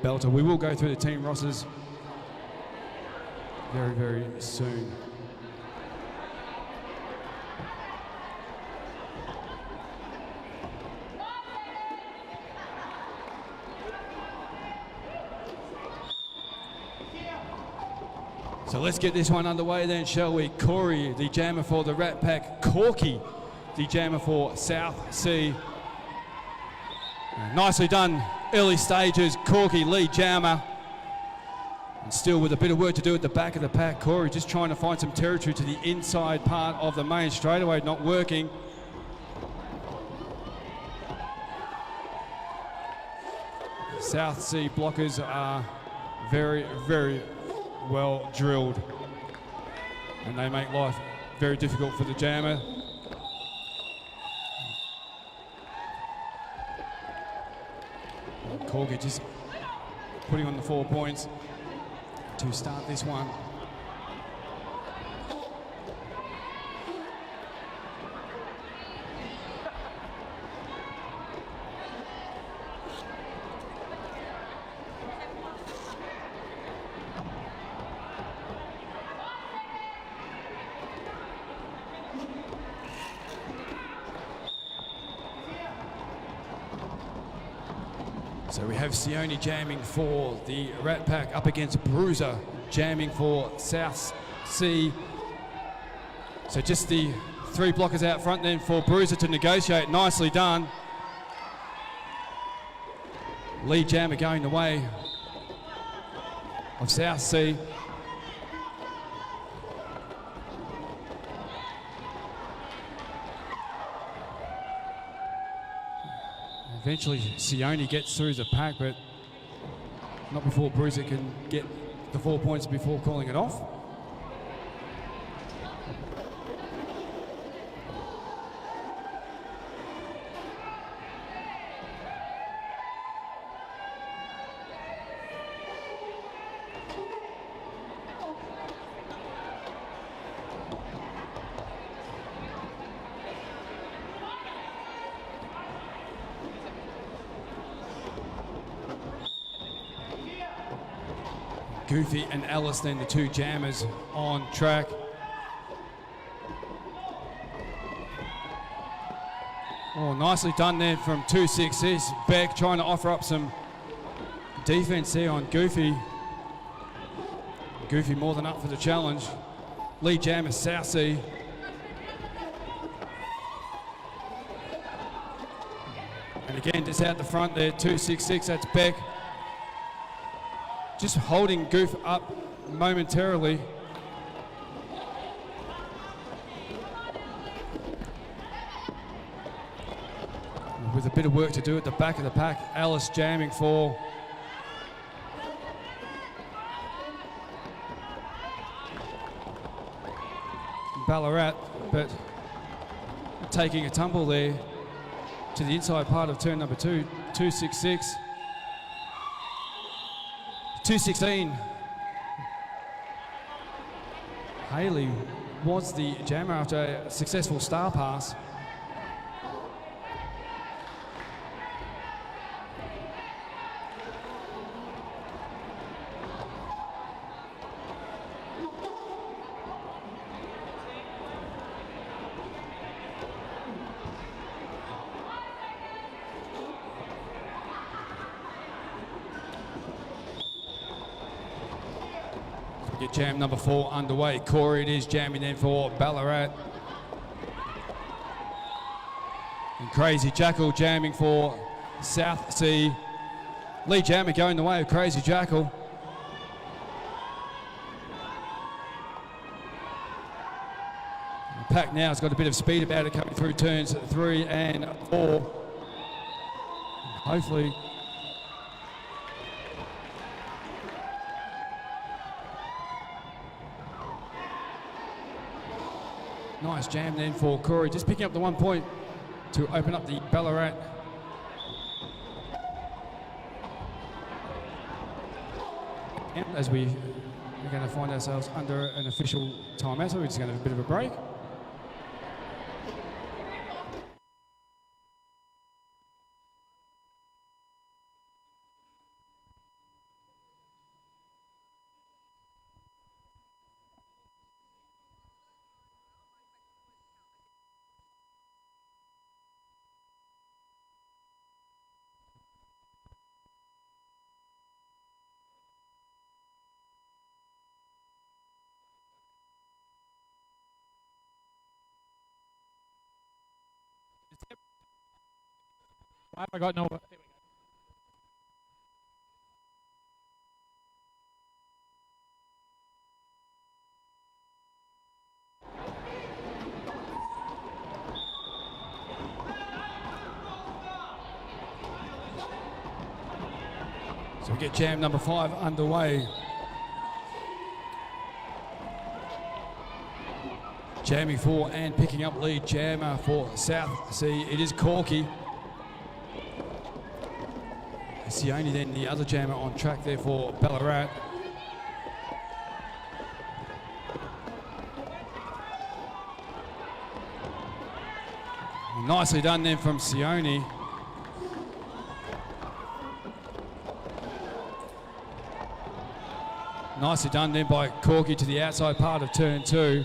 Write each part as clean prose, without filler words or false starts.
Belter. We will go through the team rosters very, very soon. So let's get this one underway then, shall we? Corey, the jammer for the Rat Pack. Corky, the jammer for South Sea. Nicely done, early stages. Corky, lead jammer. And still with a bit of work to do at the back of the pack. Corey just trying to find some territory to the inside part of the main straightaway, not working. South Sea blockers are very, very well drilled, and they make life very difficult for the jammer. Corky just putting on the 4 points to start this one. So we have Sione jamming for the Rat Pack up against Bruiser jamming for South Sea. So just the 3 blockers out front then for Bruiser to negotiate. Nicely done. Lead jammer going the way of South Sea. Eventually Sione gets through the pack, but not before Bruiser can get the 4 points before calling it off. Goofy and Alice, then the 2 jammers on track. Oh, nicely done there from 266. Beck trying to offer up some defense there on Goofy. Goofy more than up for the challenge. Lead jammer, South Sea. And again, just out the front there, 266, that's Beck. Just holding Goof up momentarily. With a bit of work to do at the back of the pack, Alice jamming for Ballarat, but taking a tumble there to the inside part of turn number 2, 266. 216. Haley was the jammer after a successful star pass. Get jam number 4 underway. Corey it is jamming then for Ballarat. And Crazy Jackal jamming for South Sea. Lead jammer going the way of Crazy Jackal. The pack now has got a bit of speed about it coming through turns 3 and 4. Hopefully nice jam then for Corey, just picking up the 1 point to open up the Ballarat. And as we're going to find ourselves under an official timeout, so we're just going to have a bit of a break. Why have I got no? There we go. So we get jam number 5 underway. Jamming for and picking up lead jammer for South Sea. It is Corky. Sione then the other jammer on track there for Ballarat. Nicely done then from Sione. Nicely done then by Corky to the outside part of turn 2.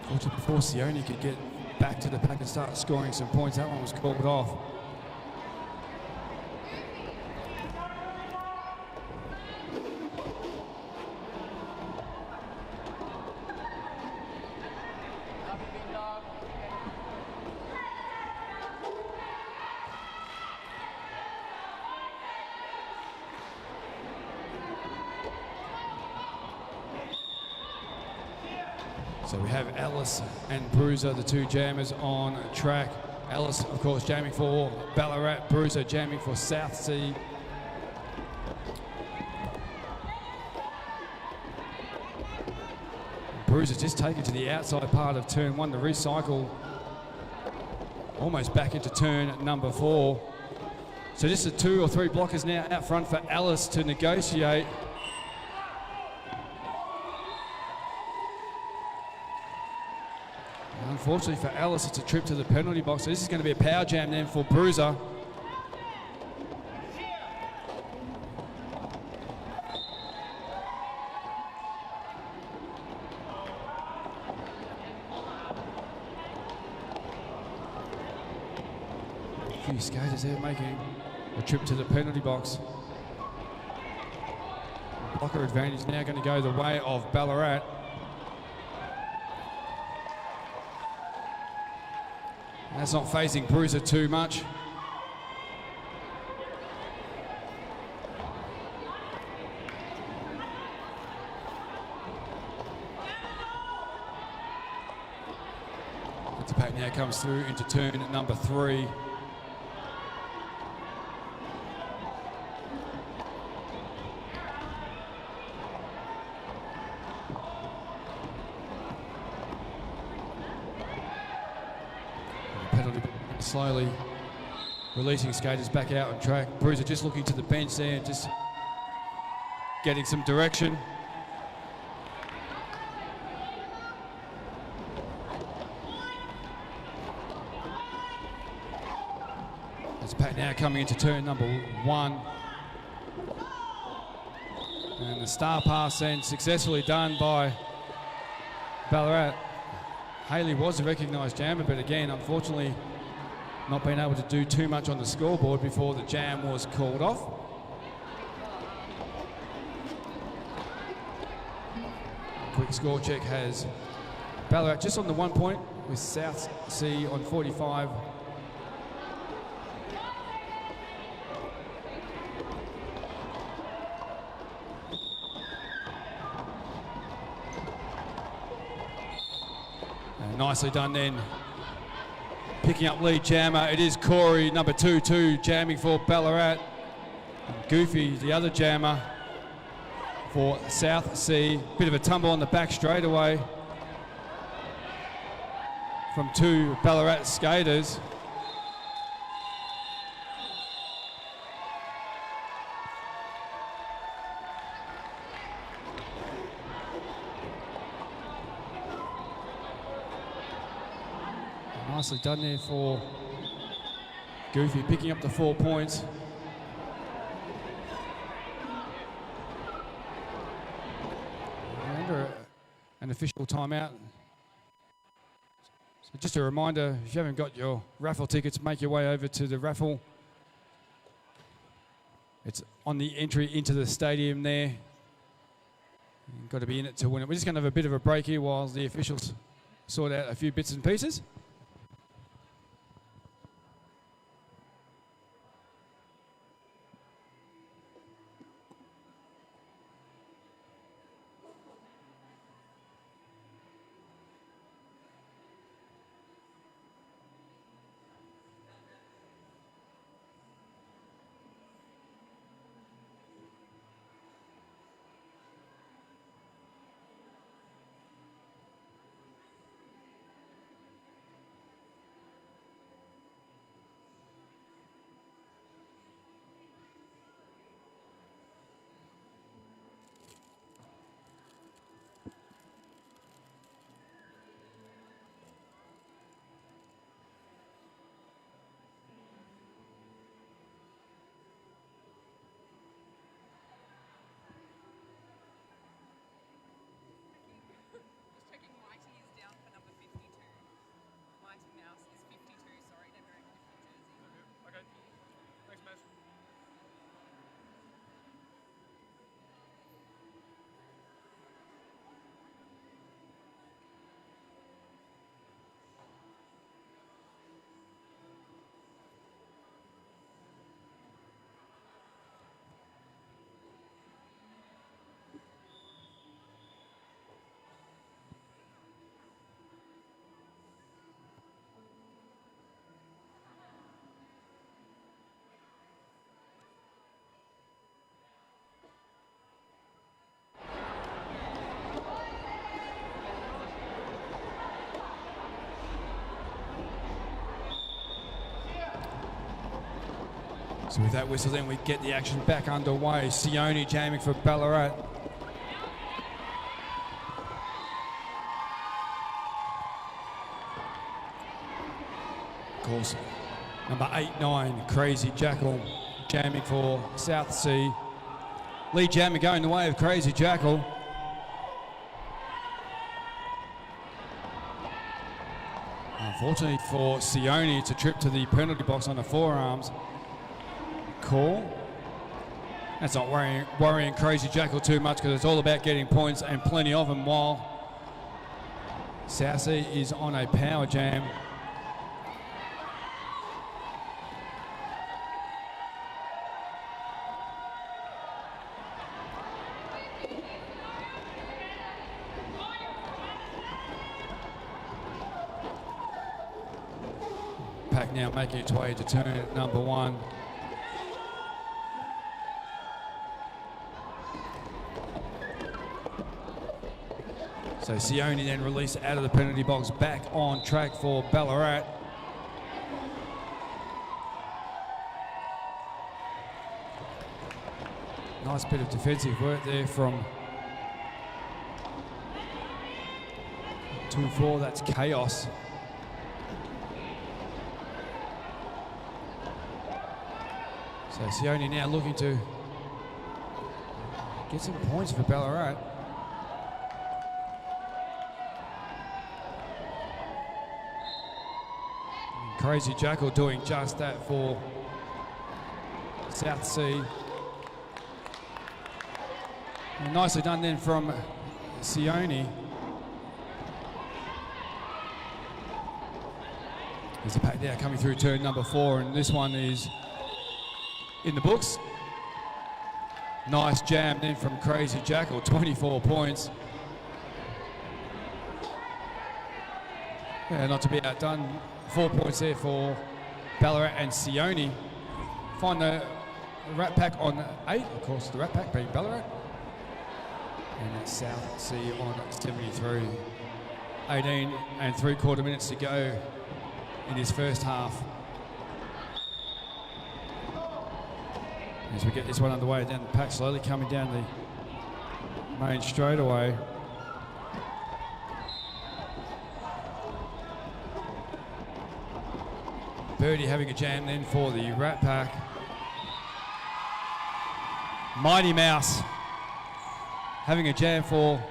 Before Sione could get back to the pack and start scoring some points, that one was called off. So we have Ellis and Bruiser, the two jammers on track. Ellis, of course, jamming for Ballarat. Bruiser jamming for South Sea. Bruiser just taken to the outside part of turn 1 to recycle almost back into turn number 4. So just the 2 or 3 blockers now out front for Ellis to negotiate. Unfortunately for Ellis, it's a trip to the penalty box. So this is going to be a power jam then for Bruiser. A few skaters there making a trip to the penalty box. Blocker advantage now going to go the way of Ballarat. That's not phasing Bruiser too much. The pack now comes through into turn number 3. Slowly releasing skaters back out on track. Bruiser just looking to the bench there, just getting some direction. As Pat now coming into turn number 1. And the star pass then successfully done by Ballarat. Haley was a recognised jammer, but again, unfortunately, not being able to do too much on the scoreboard before the jam was called off. Quick score check has Ballarat just on the 1 point with South Sea on 45. And nicely done then. Picking up lead jammer, it is Corey, number 2, jamming for Ballarat. And Goofy, the other jammer for South Sea. Bit of a tumble on the back straightaway from 2 Ballarat skaters. Nicely done there for Goofy, picking up the 4 points. Under an official timeout. So just a reminder, if you haven't got your raffle tickets, make your way over to the raffle. It's on the entry into the stadium there. You've got to be in it to win it. We're just going to have a bit of a break here while the officials sort out a few bits and pieces. So with that whistle, then we get the action back underway. Sione jamming for Ballarat. Of course, number 8-9, Crazy Jackal, jamming for South Sea. Lee Jammer going the way of Crazy Jackal. Unfortunately for Sione, it's a trip to the penalty box on the forearms. Call. That's not worrying Crazy Jackal too much because it's all about getting points and plenty of them, while South Sea is on a power jam. Pack now making its way to turn number 1. So Sione then released out of the penalty box, back on track for Ballarat. Nice bit of defensive work there from 2-4, that's Chaos. So Sione now looking to get some points for Ballarat. Crazy Jackal doing just that for South Sea. And nicely done then from Sione. There's a pack there coming through turn number 4, and this one is in the books. Nice jam then from Crazy Jackal, 24 points. Yeah, not to be outdone. 4 points there for Ballarat and Sione. Find the Rat Pack on 8, of course, the Rat Pack being Ballarat. And that's South Sea on 73. 18 and 3/4 minutes to go in his first half. As we get this one underway, down the pack slowly coming down the main straightaway. Birdie having a jam then for the Rat Pack. Mighty Mouse having a jam for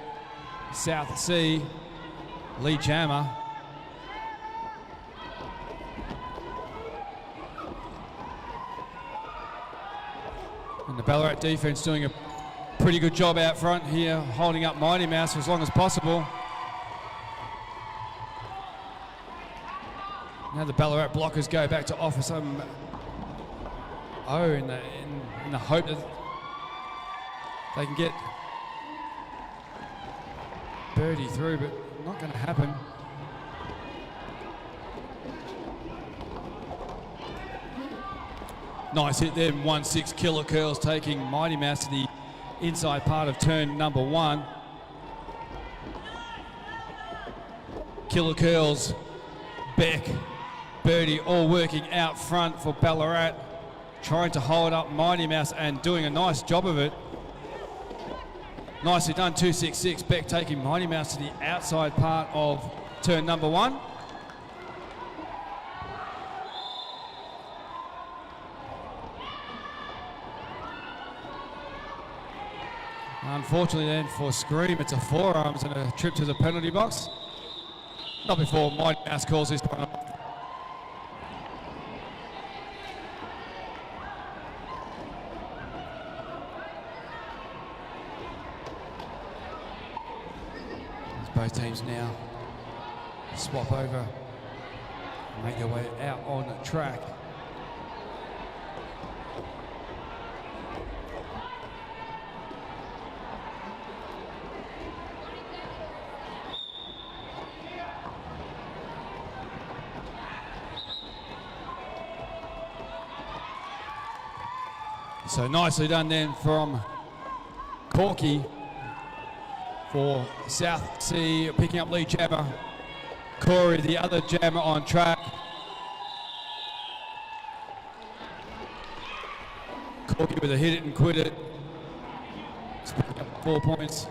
South Sea. Lee Jammer. And the Ballarat defense doing a pretty good job out front here, holding up Mighty Mouse for as long as possible. Now the Ballarat blockers go back to offer some in the hope that they can get Birdie through, but not going to happen. Nice hit there, 1-6 Killer Curls taking Mighty Mouse to the inside part of turn number 1. Killer Curls, Beck, Birdie all working out front for Ballarat, trying to hold up Mighty Mouse and doing a nice job of it. Nicely done, 2-6-6. Beck taking Mighty Mouse to the outside part of turn number 1. Unfortunately then for Scream, it's a forearms and a trip to the penalty box. Not before Mighty Mouse calls this one off. Both teams now swap over and make their way out on the track. So nicely done then from Corky for South Sea, picking up Lee Jammer. Corey, the other jammer on track. Corky with a hit it and quit it. It's picking up 4 points.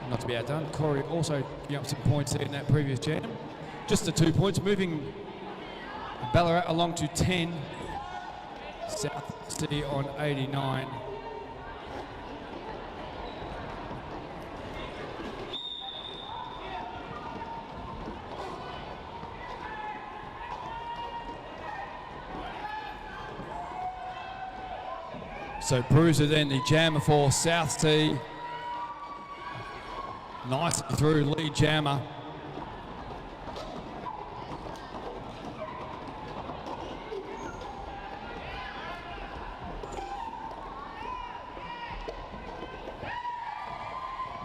Not to be outdone, Corey also picking up some points there in that previous jam. Just the 2 points, moving Ballarat along to 10. South Sea on 89. So Bruiser then the jammer for South Sea. Nicely through lead jammer.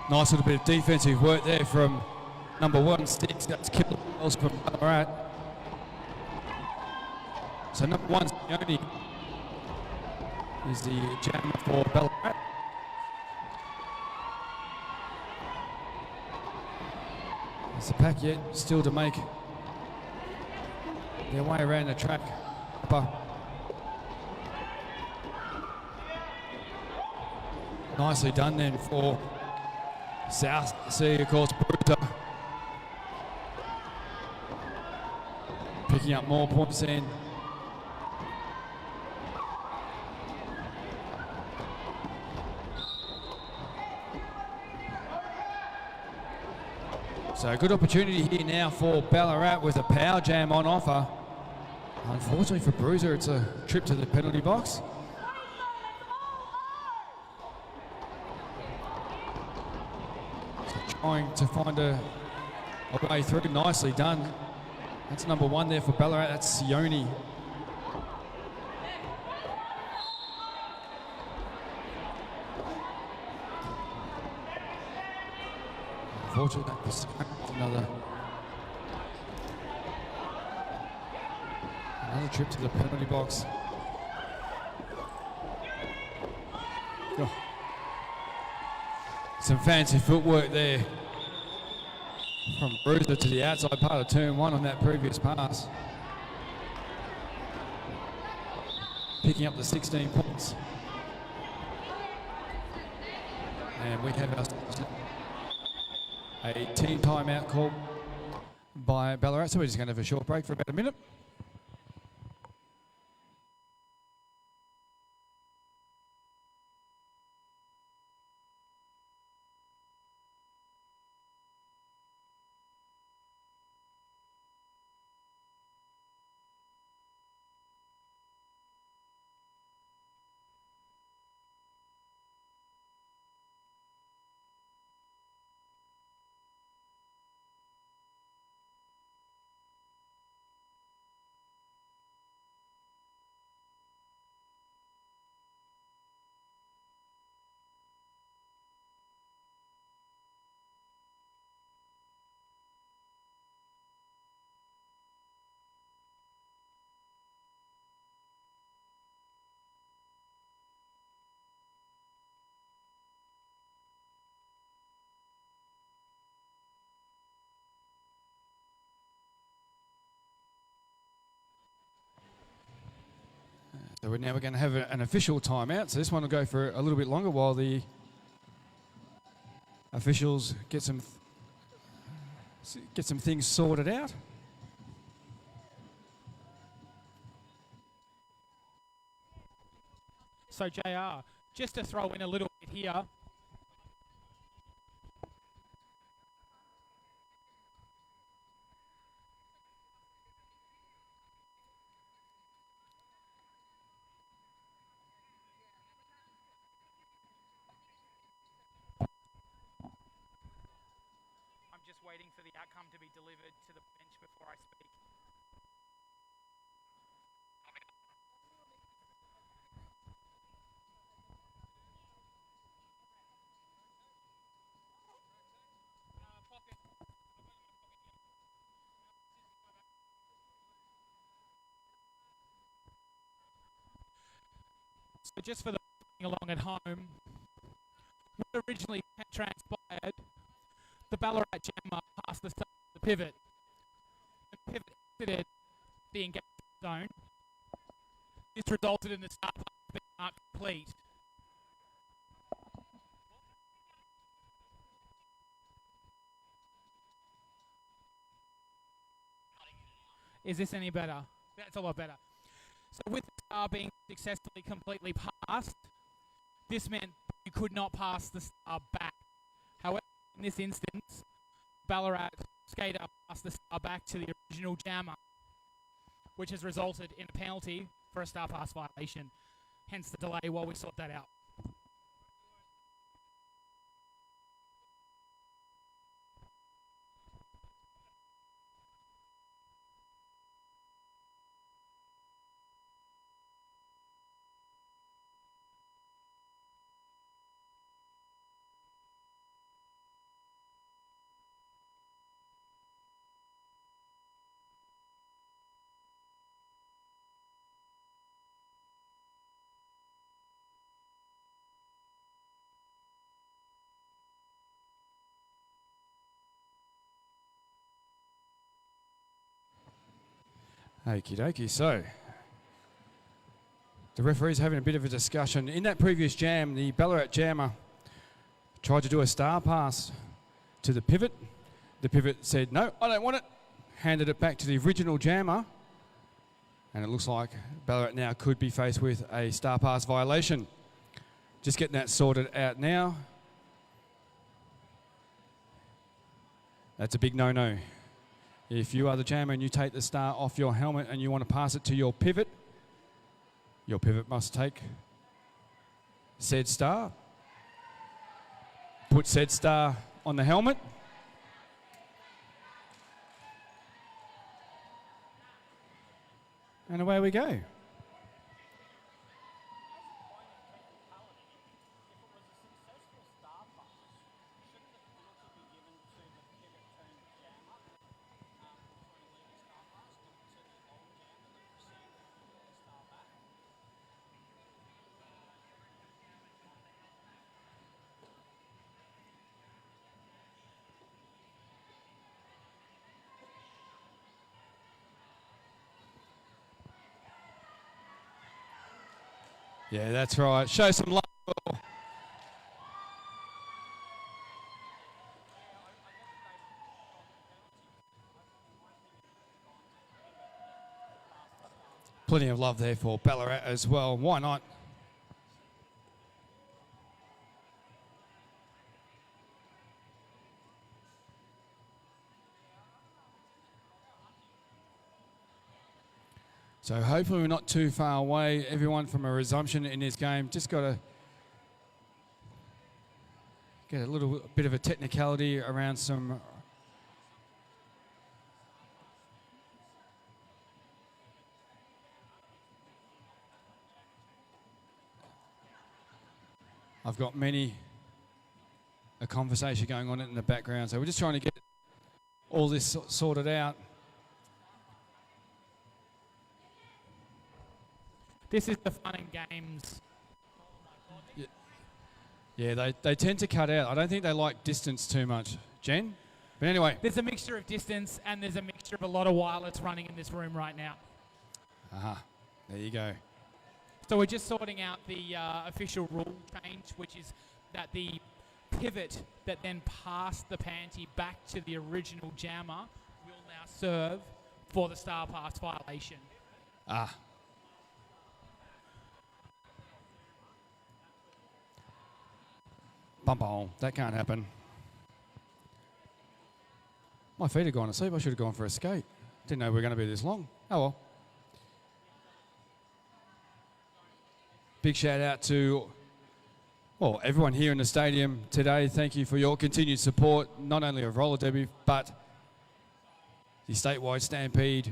Nice little bit of defensive work there from number 1 Sticks. That's Killer Wells from Ballarat. So number 1 Sione is the jammer for Ballarat. It's the pack yet still to make their way around the track. Nicely done then for South Sea, of course, Bruiser. Picking up more points then. So a good opportunity here now for Ballarat with a power jam on offer. Unfortunately for Bruiser, it's a trip to the penalty box. So trying to find a way through. Nicely done. That's number 1 there for Ballarat. That's Sione. Unfortunately, that was another trip to the penalty box. Oh. Some fancy footwork there from Bruiser to the outside part of turn 1 on that previous pass. Picking up the 16 points. And we have our a team timeout called by Ballarat, so we're just going to have a short break for about a minute. So we're going to have an official timeout. So this one will go for a little bit longer while the officials get some things sorted out. So JR, just to throw in a little bit here. Waiting for the outcome to be delivered to the bench before I speak. So just for the along at home, what originally transpired, the Ballarat jammer passed the pivot. The pivot exited the engagement resulted in the start pass being marked complete. Is this any better? That's a lot better. So with the star being successfully completely passed, this meant you could not pass the star back. However, in this instance, Ballarat skater passed the star back to the original jammer, which has resulted in a penalty for a star pass violation. Hence the delay while we sort that out. Okie dokie. So, the referee's having a bit of a discussion. In that previous jam, the Ballarat jammer tried to do a star pass to the pivot. The pivot said, no, I don't want it. Handed it back to the original jammer. And it looks like Ballarat now could be faced with a star pass violation. Just getting that sorted out now. That's a big no-no. If you are the jammer and you take the star off your helmet and you want to pass it to your pivot must take said star, put said star on the helmet, and away we go. Yeah, that's right. Show some love. Plenty of love there for Ballarat as well. Why not? So hopefully we're not too far away, everyone, from a resumption in this game. Just got to get a little bit of a technicality around some I've got a conversation going on in the background, so we're just trying to get all this sorted out. This is the fun and games. Yeah, they tend to cut out. I don't think they like distance too much, Jen. But anyway. There's a mixture of distance and there's a mixture of a lot of wireless running in this room right now. Aha, there you go. So we're just sorting out the official rule change, which is that the pivot that then passed the panty back to the original jammer will now serve for the star pass violation. Ah. Bump on. That can't happen. My feet have gone to sleep. I should have gone for a skate. Didn't know we were going to be this long. Oh well. Big shout out to everyone here in the stadium today. Thank you for your continued support, not only of roller derby, but the statewide stampede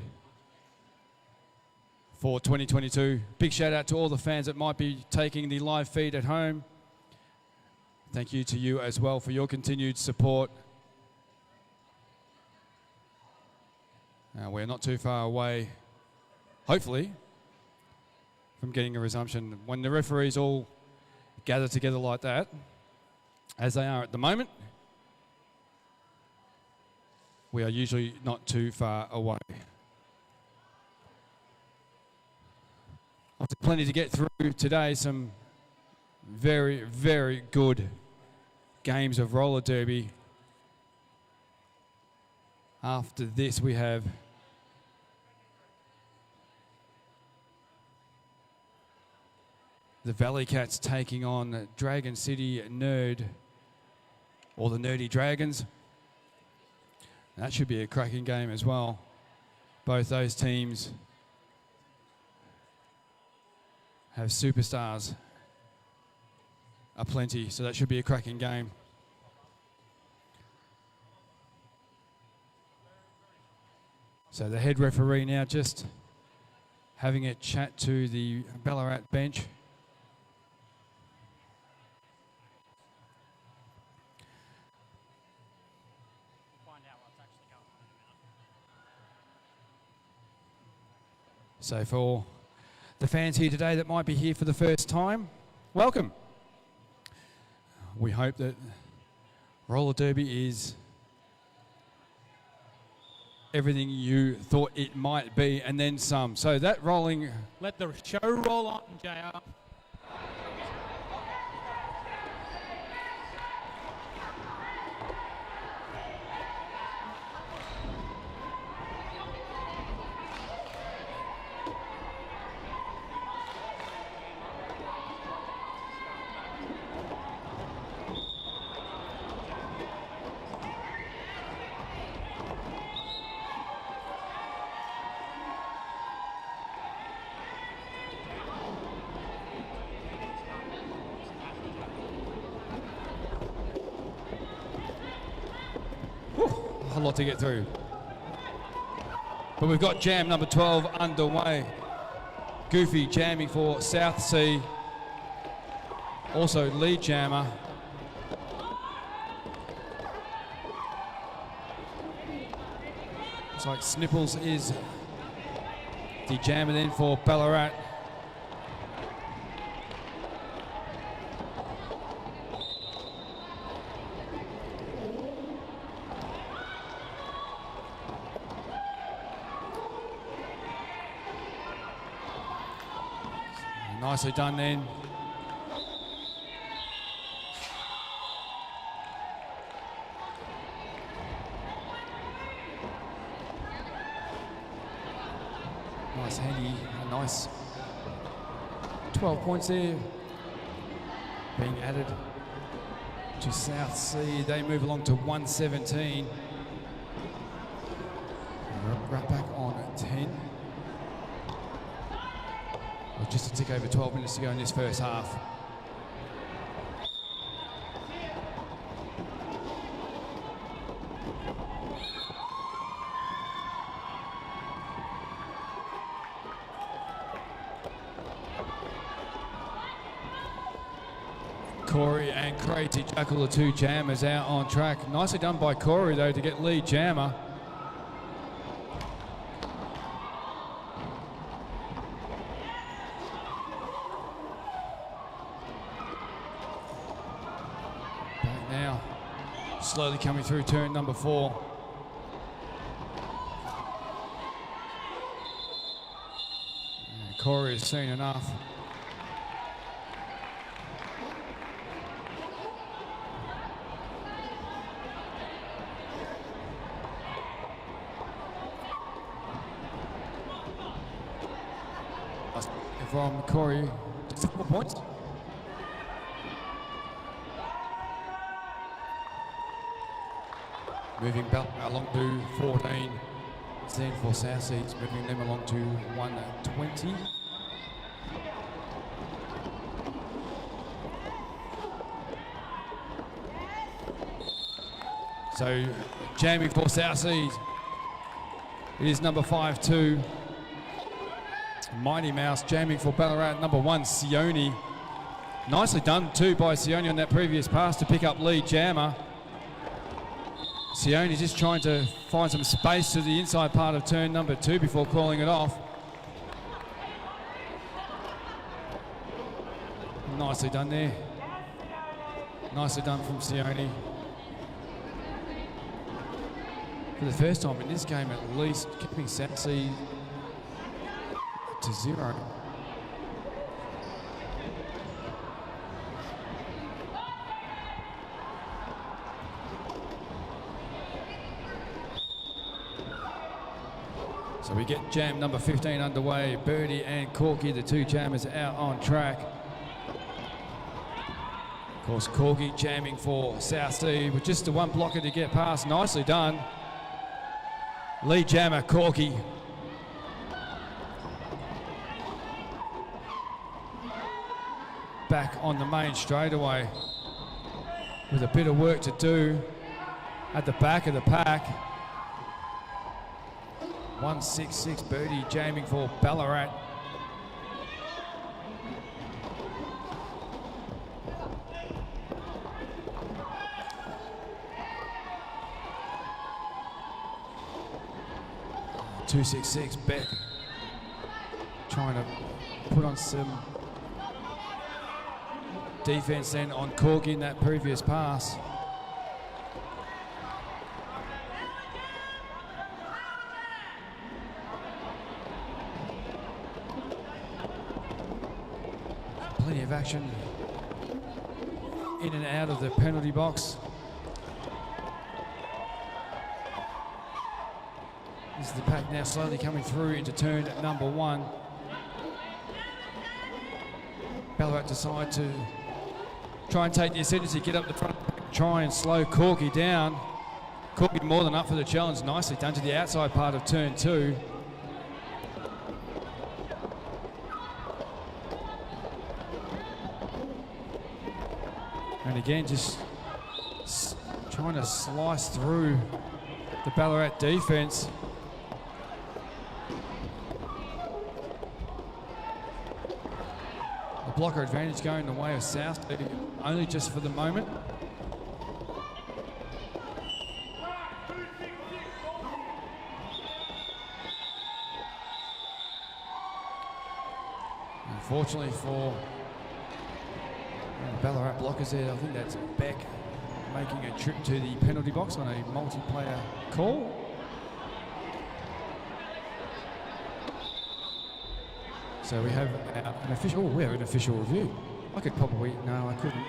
for 2022. Big shout out to all the fans that might be taking the live feed at home. Thank you to you as well for your continued support. We're not too far away, hopefully, from getting a resumption. When the referees all gather together like that, as they are at the moment, we are usually not too far away. After plenty to get through today, some very, very good games of roller derby. After this, we have the Valley Cats taking on Dragon City Nerd, or the Nerdy Dragons. That should be a cracking game as well. Both those teams have superstars aplenty, so that should be a cracking game. So the head referee now just having a chat to the Ballarat bench. So for the fans here today that might be here for the first time, welcome. We hope that roller derby is everything you thought it might be and then some. So that rolling... Let the show roll on, JR. A lot to get through. But we've got jam number 12 underway. Goofy jamming for South Sea. Also lead jammer. Looks like Snipples is the jammer then for Ballarat. Nicely done then. Nice handy, a nice 12 points there being added to South Sea. They move along to 117. Right back on 10. Just a tick over 12 minutes to go in this first half. Corey and Crazy Jackal, the two jammers out on track. Nicely done by Corey though to get lead jammer. Slowly coming through turn number 4. And Corey has seen enough. From Corey, just 4 points. Moving back along to 14. Stand for South Seas, moving them along to 120. So jamming for South Seas. It is number 5-2. Mighty Mouse jamming for Ballarat, number 1, Sione. Nicely done too by Sione on that previous pass to pick up lead jammer. Sione just trying to find some space to the inside part of turn number 2 before calling it off. Nicely done there. Nicely done from Sione. For the first time in this game at least, keeping South Sea to 0. So we get jam number 15 underway. Birdie and Corky, the two jammers out on track. Of course, Corky jamming for South Sea with just the one blocker to get past. Nicely done. Lead jammer, Corky. Back on the main straightaway with a bit of work to do at the back of the pack. 166 Birdie jamming for Ballarat. .266 Beck trying to put on some defense then on Corky in that previous pass. Plenty of action in and out of the penalty box. This is the pack now slowly coming through into turn number 1. Ballarat decide to try and take the ascendancy, get up the front, try and slow Corky down. Corky more than up for the challenge, nicely done to the outside part of turn 2. And again, just trying to slice through the Ballarat defence. The blocker advantage going the way of South, only just for the moment. Unfortunately for the Ballarat blockers there, I think that's Beck making a trip to the penalty box on a multiplayer call. So we have an official, we have an official review. I could probably, no I couldn't.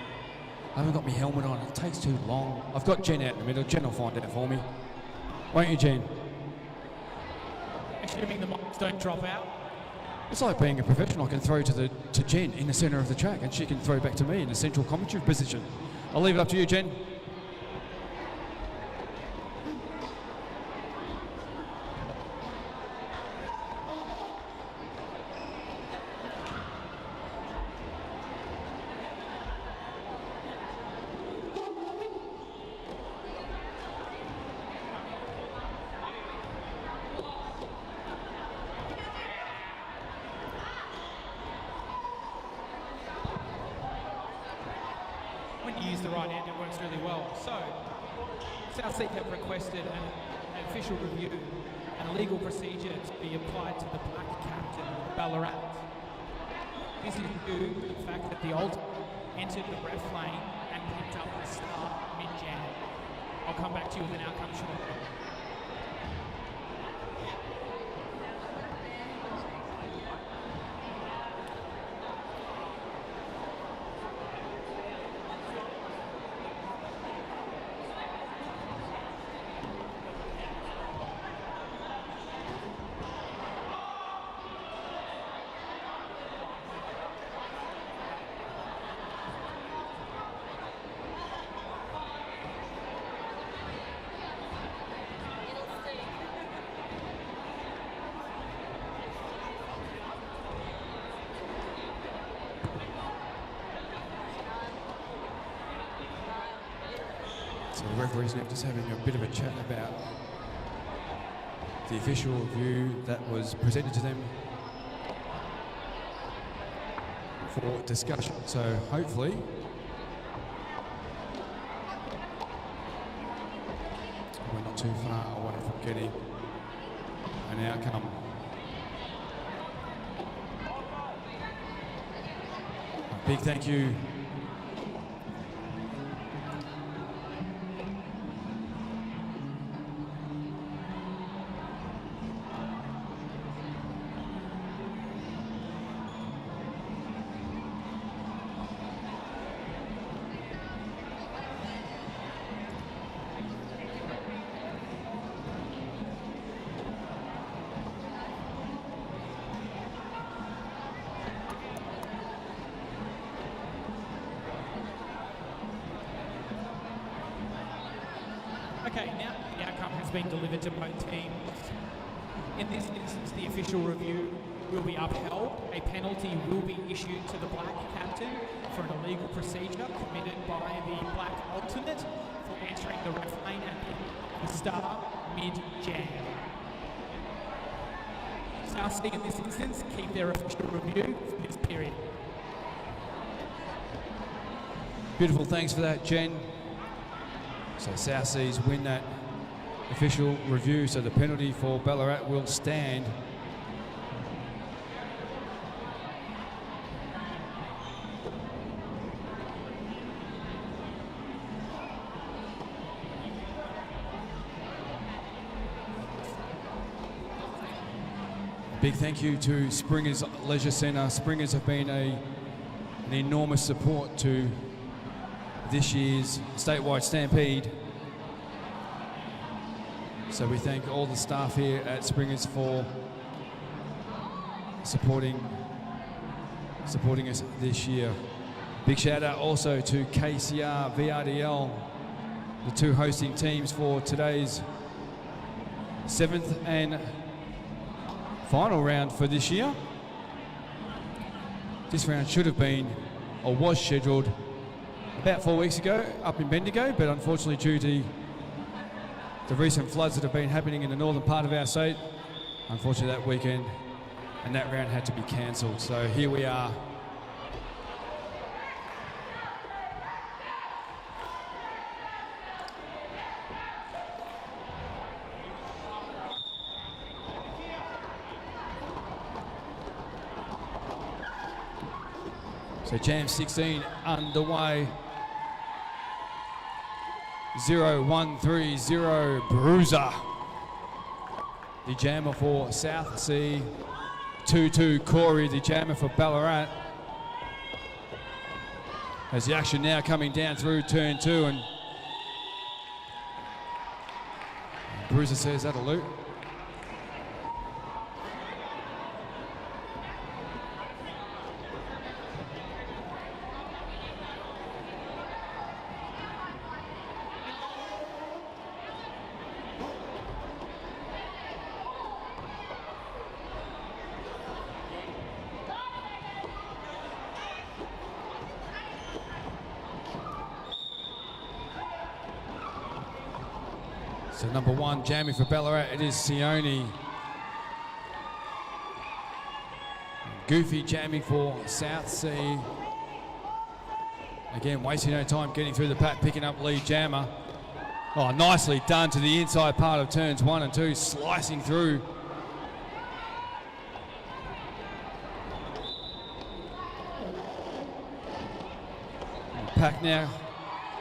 I haven't got my helmet on, it takes too long. I've got Jen out in the middle, Jen will find out for me. Won't you, Jen? Assuming the mics don't drop out. It's like being a professional. I can throw to Jen in the centre of the track and she can throw back to me in the central commentary position. I'll leave it up to you, Jen. Use the right hand, it works really well. So, South Sea have requested an official review and a legal procedure to be applied to the black captain, Ballarat. This is due to the fact that the old entered the ref lane and picked up the start mid-jam. I'll come back to you with an outcome shortly. So the referees now just having a bit of a chat about the official review that was presented to them for discussion. So hopefully we're not too far away from getting an outcome. A big thank you Okay, now the outcome has been delivered to both teams. In this instance, the official review will be upheld. A penalty will be issued to the black captain for an illegal procedure committed by the black alternate for entering the ref lane at the Star mid-jam. South Sea in this instance keep their official review for this period. Beautiful, thanks for that, Jen. So South Seas win that official review, so the penalty for Ballarat will stand. Big thank you to Springers Leisure Centre. Springers have been an enormous support to this year's statewide stampede. So we thank all the staff here at Springers for supporting us this year. Big shout out also to KCR, brdl, the two hosting teams for today's 7th and final round for this year. This round should have been, or was scheduled, about 4 weeks ago up in Bendigo, but unfortunately due to the recent floods that have been happening in the northern part of our state, unfortunately that weekend and that round had to be cancelled. So here we are. So Jam 16 underway. 0-1-3-0 Bruiser. The jammer for South Sea. 2-2 Corey, the jammer for Ballarat. As the action now coming down through turn 2, and Bruiser says that'll loot. So number 1 jamming for Ballarat, it is Sione. Goofy jamming for South Sea. Again, wasting no time getting through the pack, picking up lead jammer. Oh, nicely done to the inside part of turns 1 and 2, slicing through. Pack now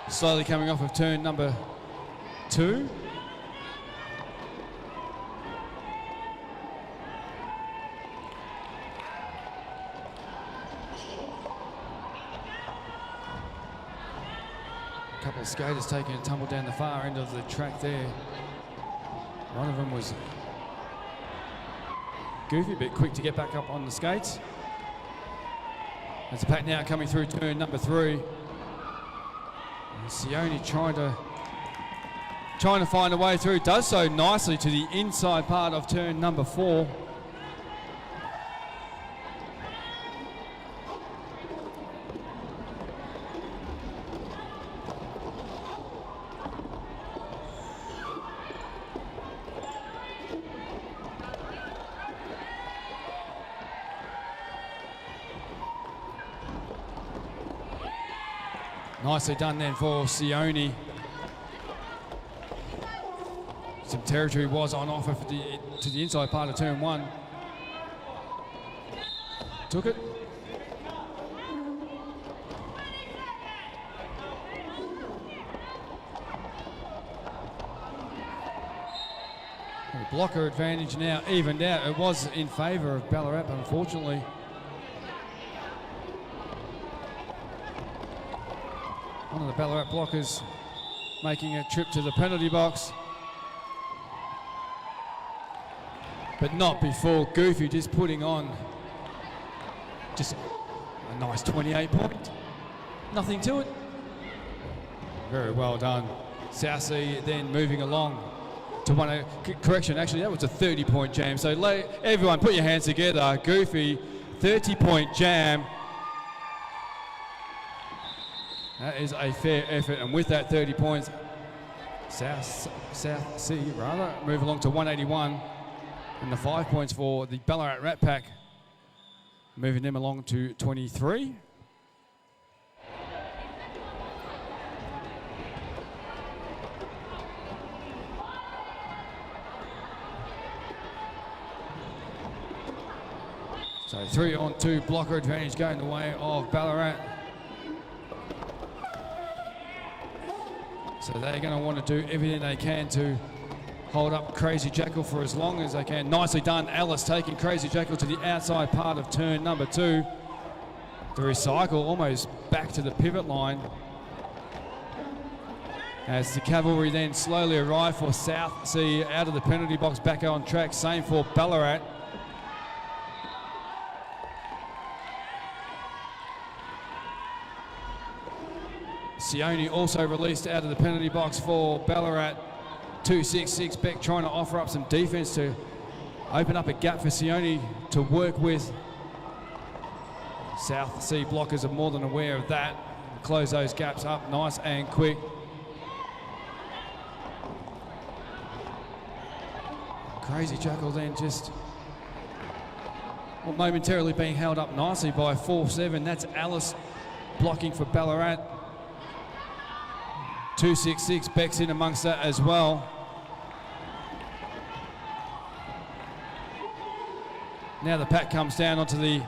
slowly coming off of turn number 2. A couple of skaters taking a tumble down the far end of the track there. One of them was Goofy, a bit quick to get back up on the skates. There's the pack now coming through turn number 3. And Sione trying to find a way through, does so nicely to the inside part of turn number 4. Nicely done then for Sione. Some territory was on offer for to the inside part of turn 1. Took it. The blocker advantage now evened out. It was in favour of Ballarat, but unfortunately one of the Ballarat blockers making a trip to the penalty box. But not before Goofy just putting on just a nice 28 point. Nothing to it. Very well done. South Sea then moving along to correction, actually that was a 30-point jam. So everyone put your hands together. Goofy, 30-point jam. That is a fair effort, and with that 30 points, South Sea move along to 181, and the 5 points for the Ballarat Rat Pack, moving them along to 23. So 3-on-2 blocker advantage going the way of Ballarat. So they're going to want to do everything they can to hold up Crazy Jackal for as long as they can. Nicely done, Alice taking Crazy Jackal to the outside part of turn number 2. The recycle almost back to the pivot line. As the cavalry then slowly arrive for South Sea out of the penalty box, back on track. Same for Ballarat. Sione also released out of the penalty box for Ballarat. 266 Beck trying to offer up some defence to open up a gap for Sione to work with. South Sea blockers are more than aware of that. Close those gaps up nice and quick. Crazy Jackal then just momentarily being held up nicely by 4-7. That's Alice blocking for Ballarat. 266 Beck's in amongst that as well. Now the pack comes down onto the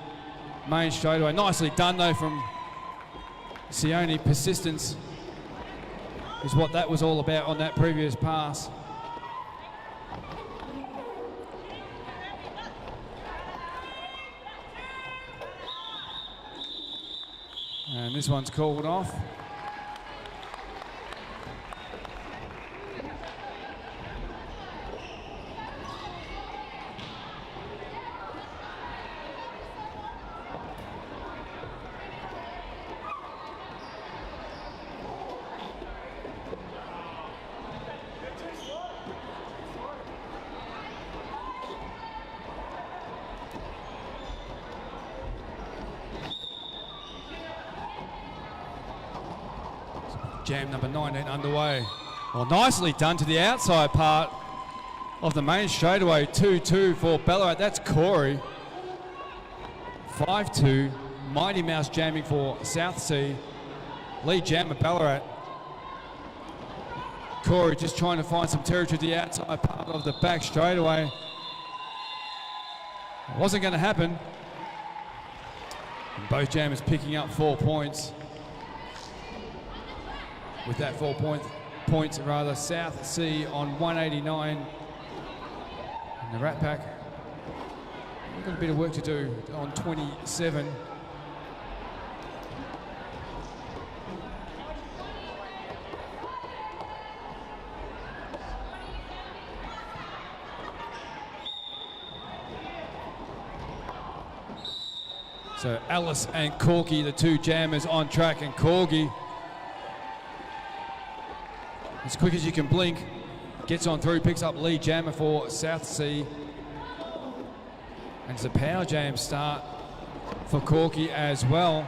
main straightaway. Nicely done though from Sione. Persistence is what that was all about on that previous pass. And this one's called off. Jam number 19 underway. Well, nicely done to the outside part of the main straightaway. 2-2 for Ballarat. That's Corey. 5-2. Mighty Mouse jamming for South Sea. Lead jammer Ballarat. Corey just trying to find some territory at the outside part of the back straightaway. It wasn't going to happen. And both jammers picking up 4 points. With that 4 points, South Sea on 189. And the Rat Pack, we've got a bit of work to do on 27. So Alice and Corky, the two jammers on track, and Corky, as quick as you can blink, gets on through, picks up lead jammer for South Sea. And it's a power jam start for Corky as well.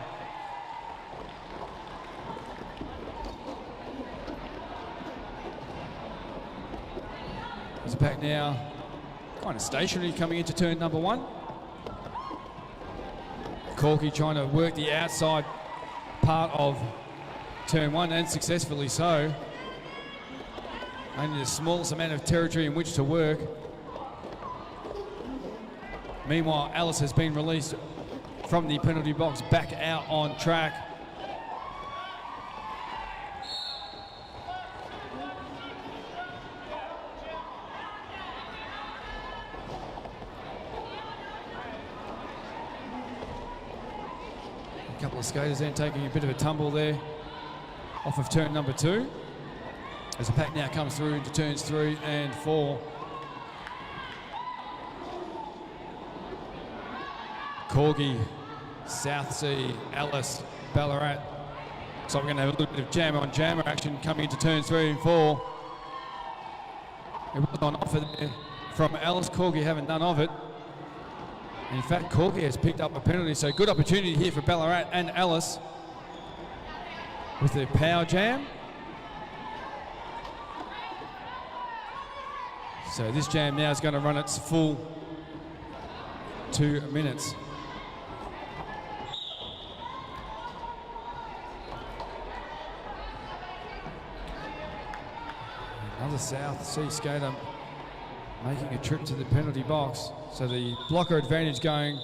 There's a pack now kind of stationary coming into turn number 1. Corky trying to work the outside part of turn 1, and successfully so. Only the smallest amount of territory in which to work. Meanwhile, Alice has been released from the penalty box back out on track. A couple of skaters then taking a bit of a tumble there off of turn number 2. As the pack now comes through into turns 3 and 4. Corgi, South Sea, Alice, Ballarat. So we're going to have a little bit of jammer on jammer action coming into turns 3 and 4. It was on offer there from Alice. Corgi haven't done of it. In fact, Corgi has picked up a penalty, so good opportunity here for Ballarat and Alice with the power jam. So this jam now is going to run its full 2 minutes. Another South Sea skater making a trip to the penalty box. So the blocker advantage going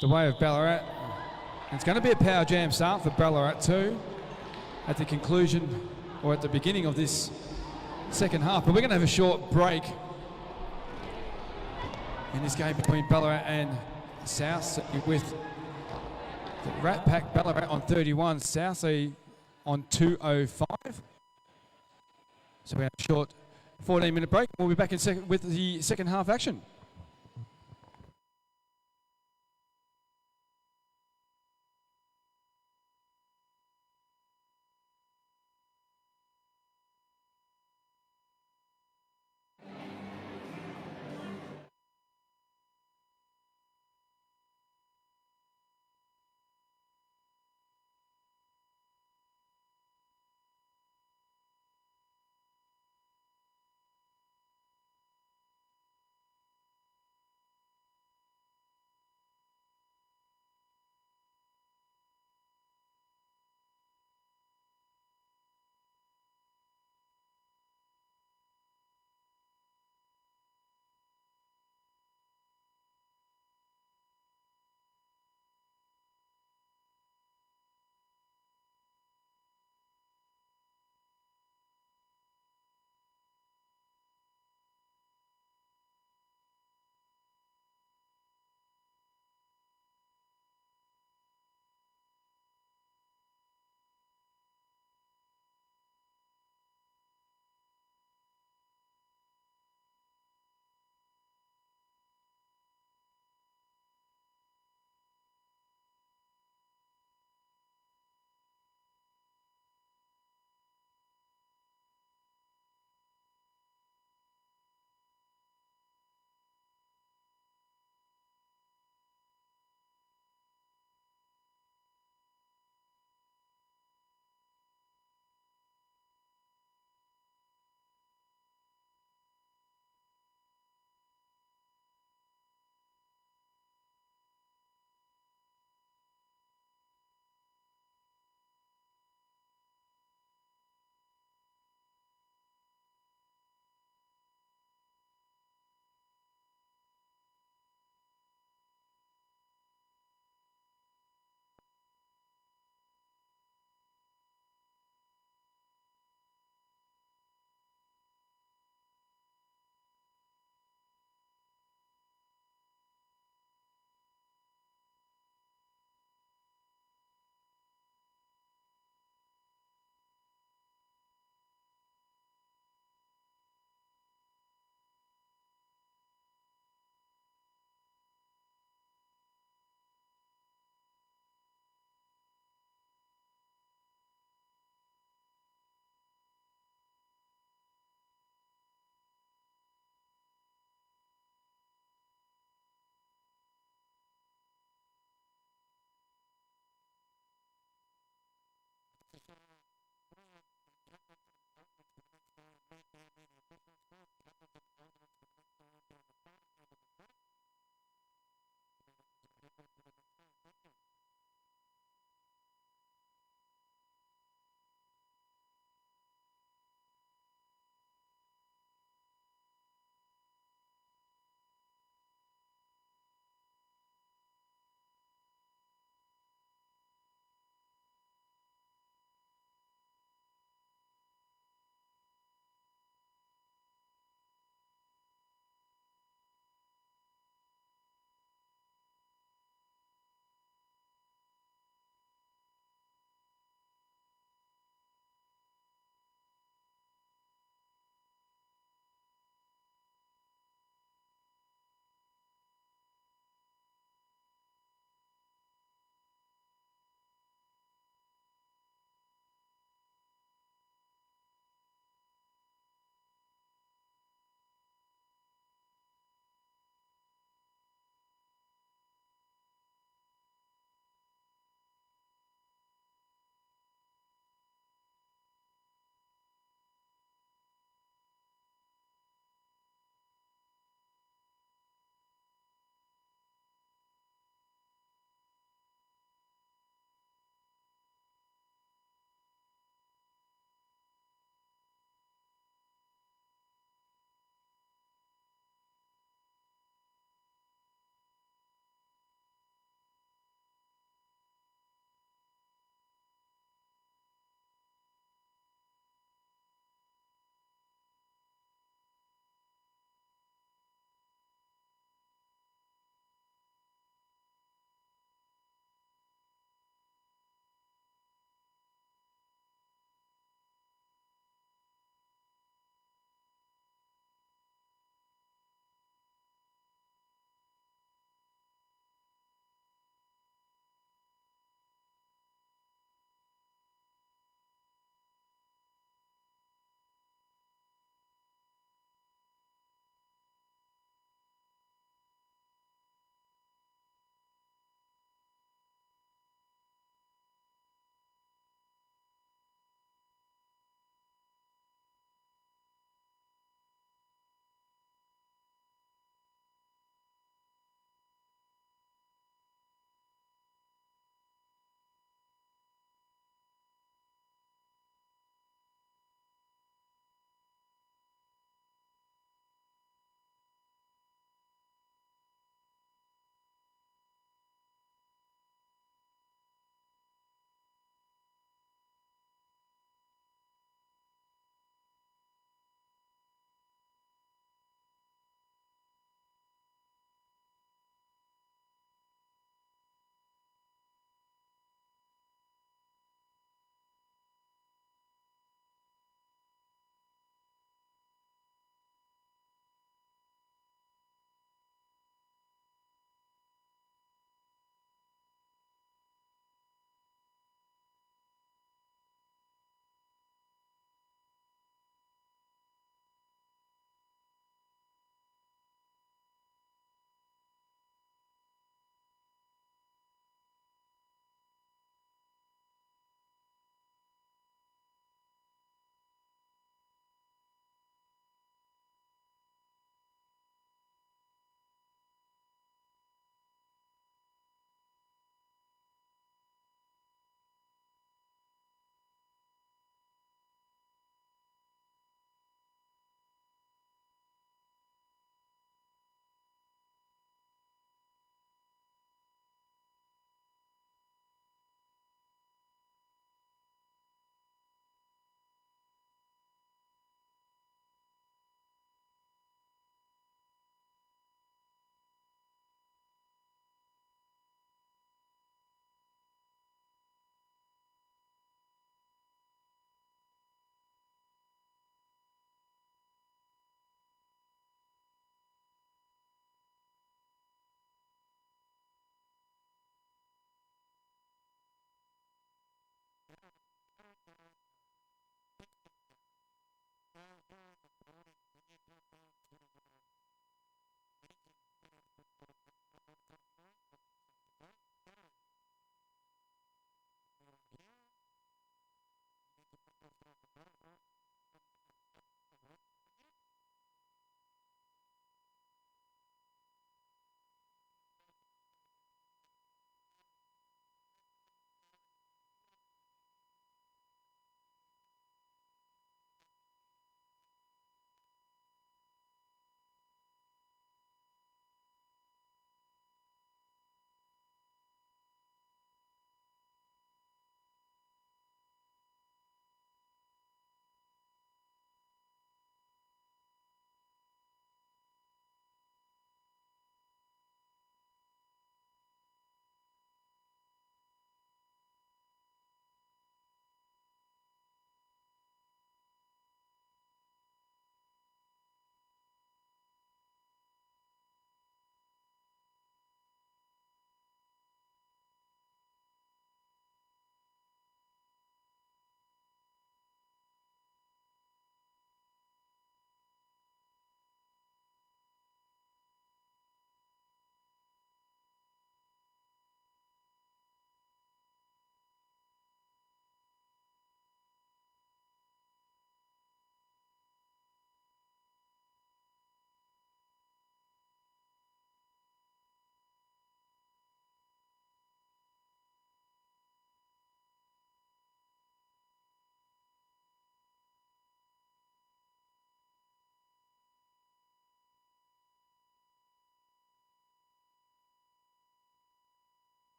the way of Ballarat. And it's going to be a power jam start for Ballarat too at the conclusion or at the beginning of this second half. But we're going to have a short break in this game between Ballarat and South with the Rat Pack Ballarat on 31, South Sea on 205. So we have a short 14-minute break. We'll be back in with the second half action.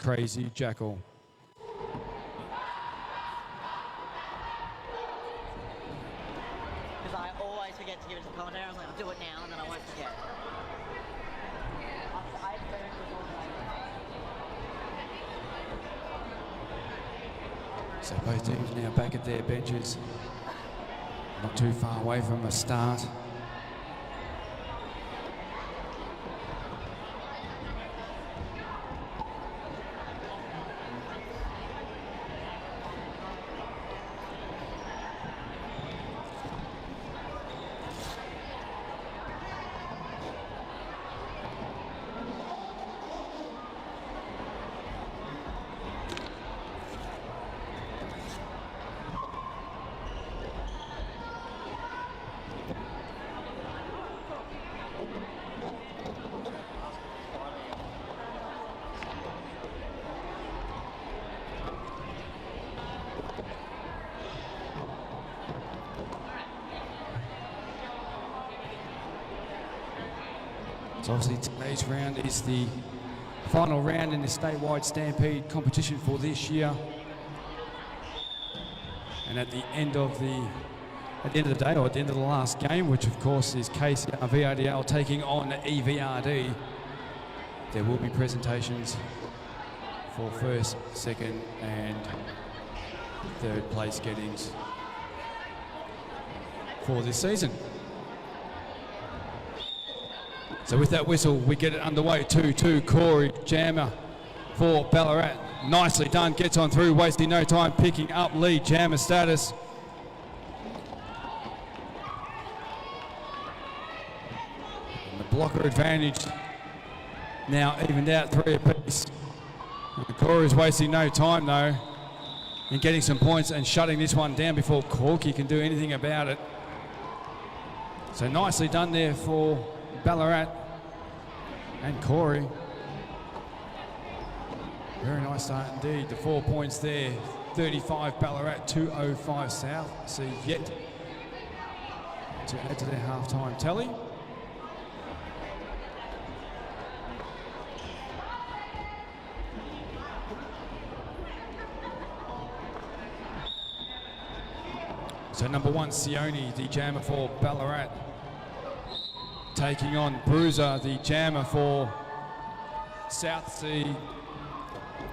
Crazy Jackal. Because I always forget to give it to the commentator. I was like, I'll do it now, and then I won't forget. So both teams now back at their benches. Not too far away from a start. So obviously today's round is the final round in the statewide Stampede competition for this year. And at the end of the day, or at the end of the last game, which of course is KCR VRDL taking on EVRD, there will be presentations for first, second and third place gettings for this season. So with that whistle, we get it underway. 2-2, Corey Jammer for Ballarat. Nicely done, gets on through, wasting no time, picking up lead Jammer status. And the blocker advantage now evened out 3 apiece. Corey's wasting no time though in getting some points and shutting this one down before Corky can do anything about it. So nicely done there for Ballarat and Corey. Very nice start indeed. The 4 points there. 35 Ballarat, 205 South. So yet to add to their half-time tally. So number 1, Sione, the jammer for Ballarat, taking on Bruiser, the jammer for South Sea.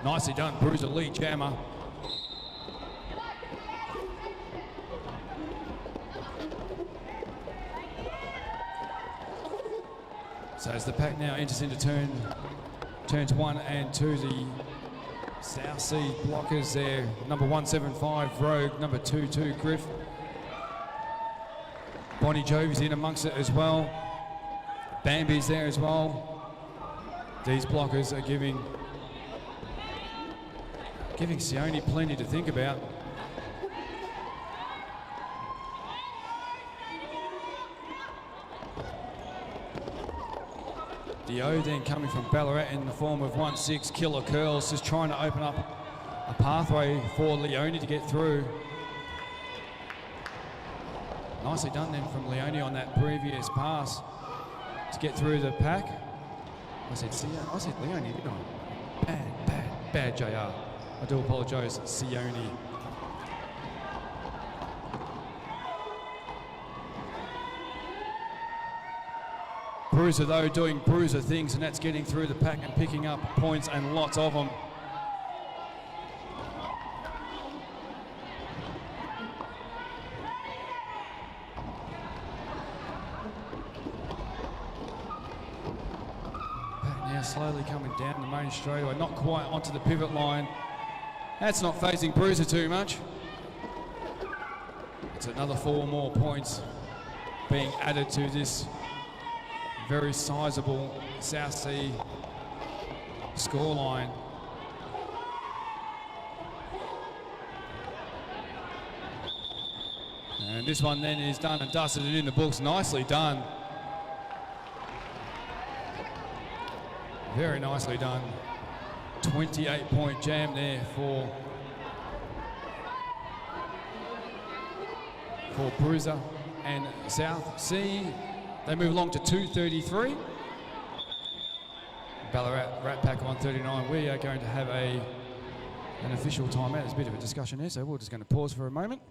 Nicely done, Bruiser, lead jammer. So as the pack now enters into turns 1 and 2, the South Sea blockers there. Number 175, Rogue. Number 22, Griff. Bonnie Jovi's in amongst it as well. Bambi's there as well. These blockers are giving Sione plenty to think about. The O then coming from Ballarat in the form of 1-6 Killer Curls, just trying to open up a pathway for Leone to get through. Nicely done then from Leone on that previous pass to get through the pack. I said Leone, didn't I? Bad JR. I do apologise, Sione. Bruiser though doing Bruiser things, and that's getting through the pack and picking up points, and lots of them. Pack now slowly coming down the main straightaway, not quite onto the pivot line. That's not phasing Bruiser too much. It's another 4 more points being added to this very sizable South Sea scoreline. And this one then is done and dusted and in the books. Nicely done. Very nicely done. 28-point jam there for Bruiser and South Sea. They move along to 2:33. Ballarat Rat Pack on 39. We are going to have an official timeout. There's a bit of a discussion here, so we're just going to pause for a moment.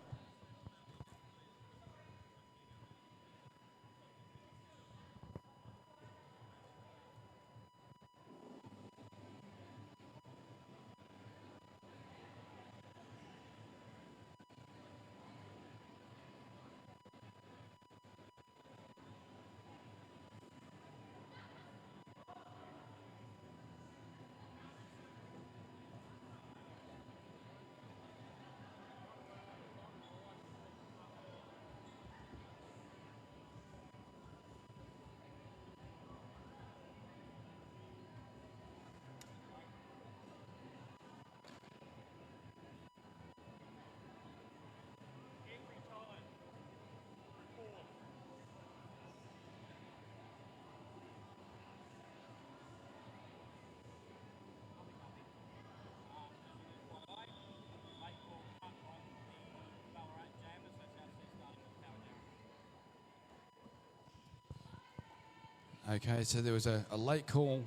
Okay, so there was a late call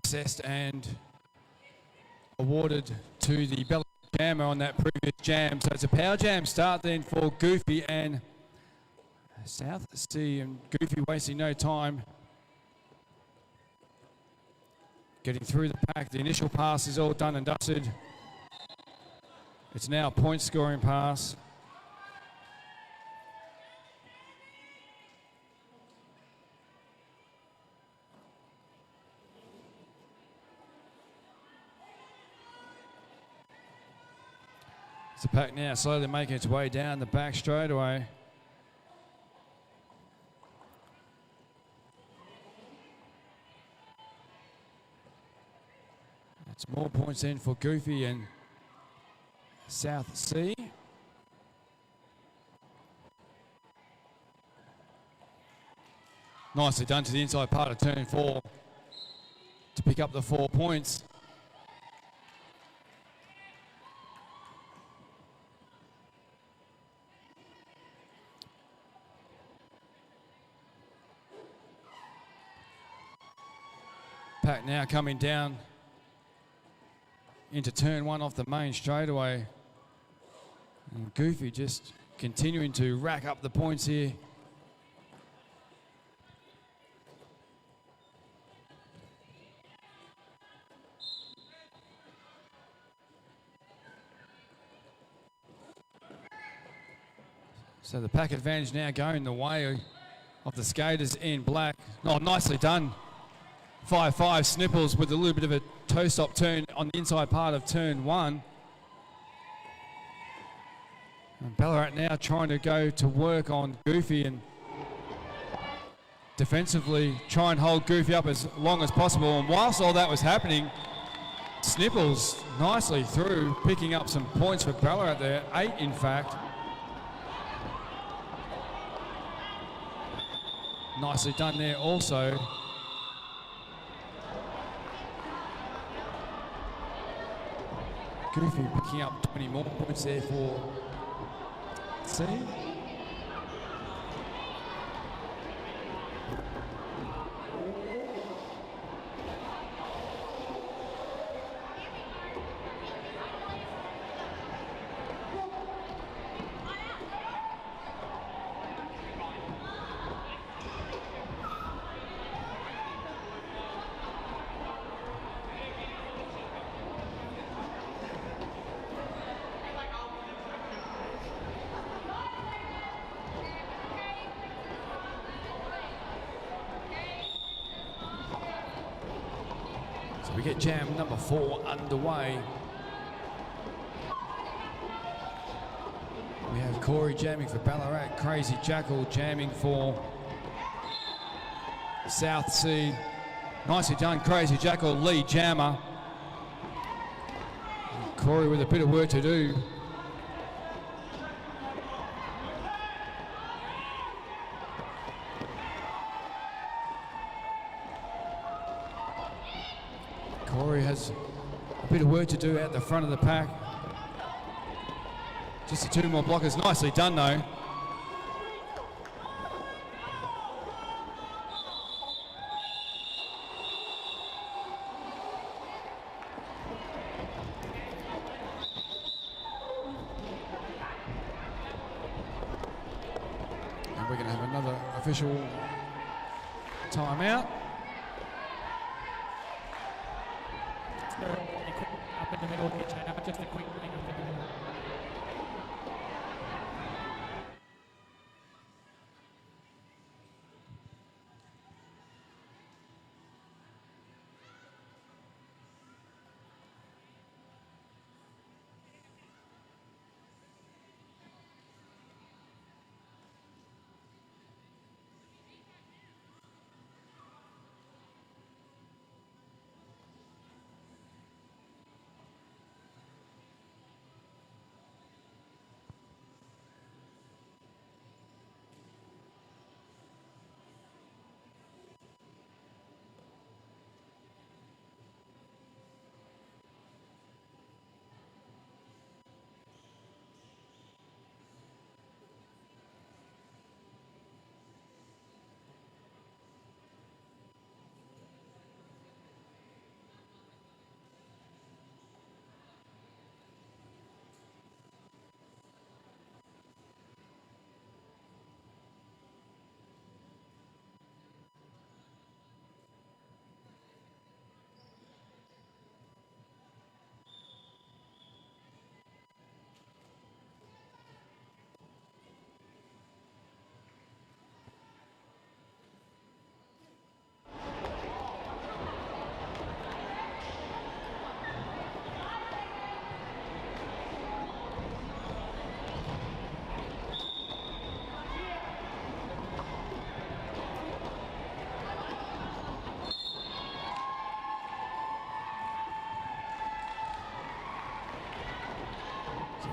assessed and awarded to the Ballarat Jammer on that previous jam. So it's a power jam start then for Goofy and South Sea, and Goofy wasting no time getting through the pack. The initial pass is all done and dusted. It's now a point scoring pass. The pack now slowly making its way down the back straightaway. That's more points in for Goofy and South Sea. Nicely done to the inside part of turn 4 to pick up the 4 points. Pack now coming down into turn 1 off the main straightaway. And Goofy just continuing to rack up the points here. So the pack advantage now going the way of the skaters in black. Oh, nicely done. 5-5 Snipples with a little bit of a toe stop turn on the inside part of turn 1. And Ballarat now trying to go to work on Goofy and defensively try and hold Goofy up as long as possible. And whilst all that was happening, Snipples nicely through, picking up some points for Ballarat there, 8 in fact. Nicely done there also. Goofy picking up 20 more points there for C. We get jam number 4 underway. We have Corey jamming for Ballarat, Crazy Jackal jamming for South Sea. Nicely done, Crazy Jackal, lead jammer. And Corey with a bit of work to do. Corey has a bit of work to do at the front of the pack. Just the 2 more blockers. Nicely done though. unofficial timeout. Up in the middle here, Chad. Just a quick thing up in the middle.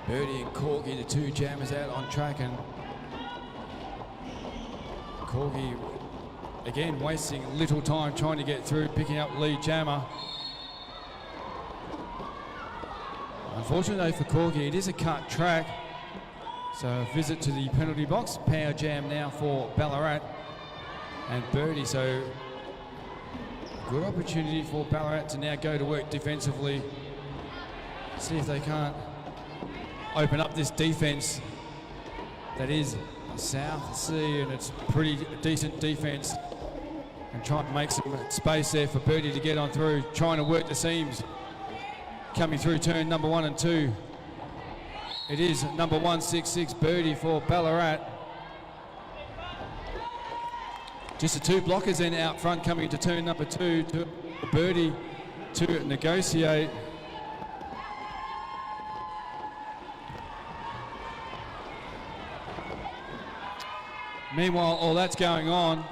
Birdie and Corgi, the two jammers out on track, and Corgi again wasting little time trying to get through, picking up lead jammer. Unfortunately for Corgi, it is a cut track, so a visit to the penalty box. Power jam now for Ballarat and Birdie, so good opportunity for Ballarat to now go to work defensively, see if they can't open up this defence that is South Sea, and it's pretty decent defence, and try and make some space there for Birdie to get on through, trying to work the seams. Coming through turn number 1 and 2. It is number 166 Birdie for Ballarat. Just the two blockers then out front coming into turn number 2 to Birdie to negotiate. Meanwhile, all that's going on,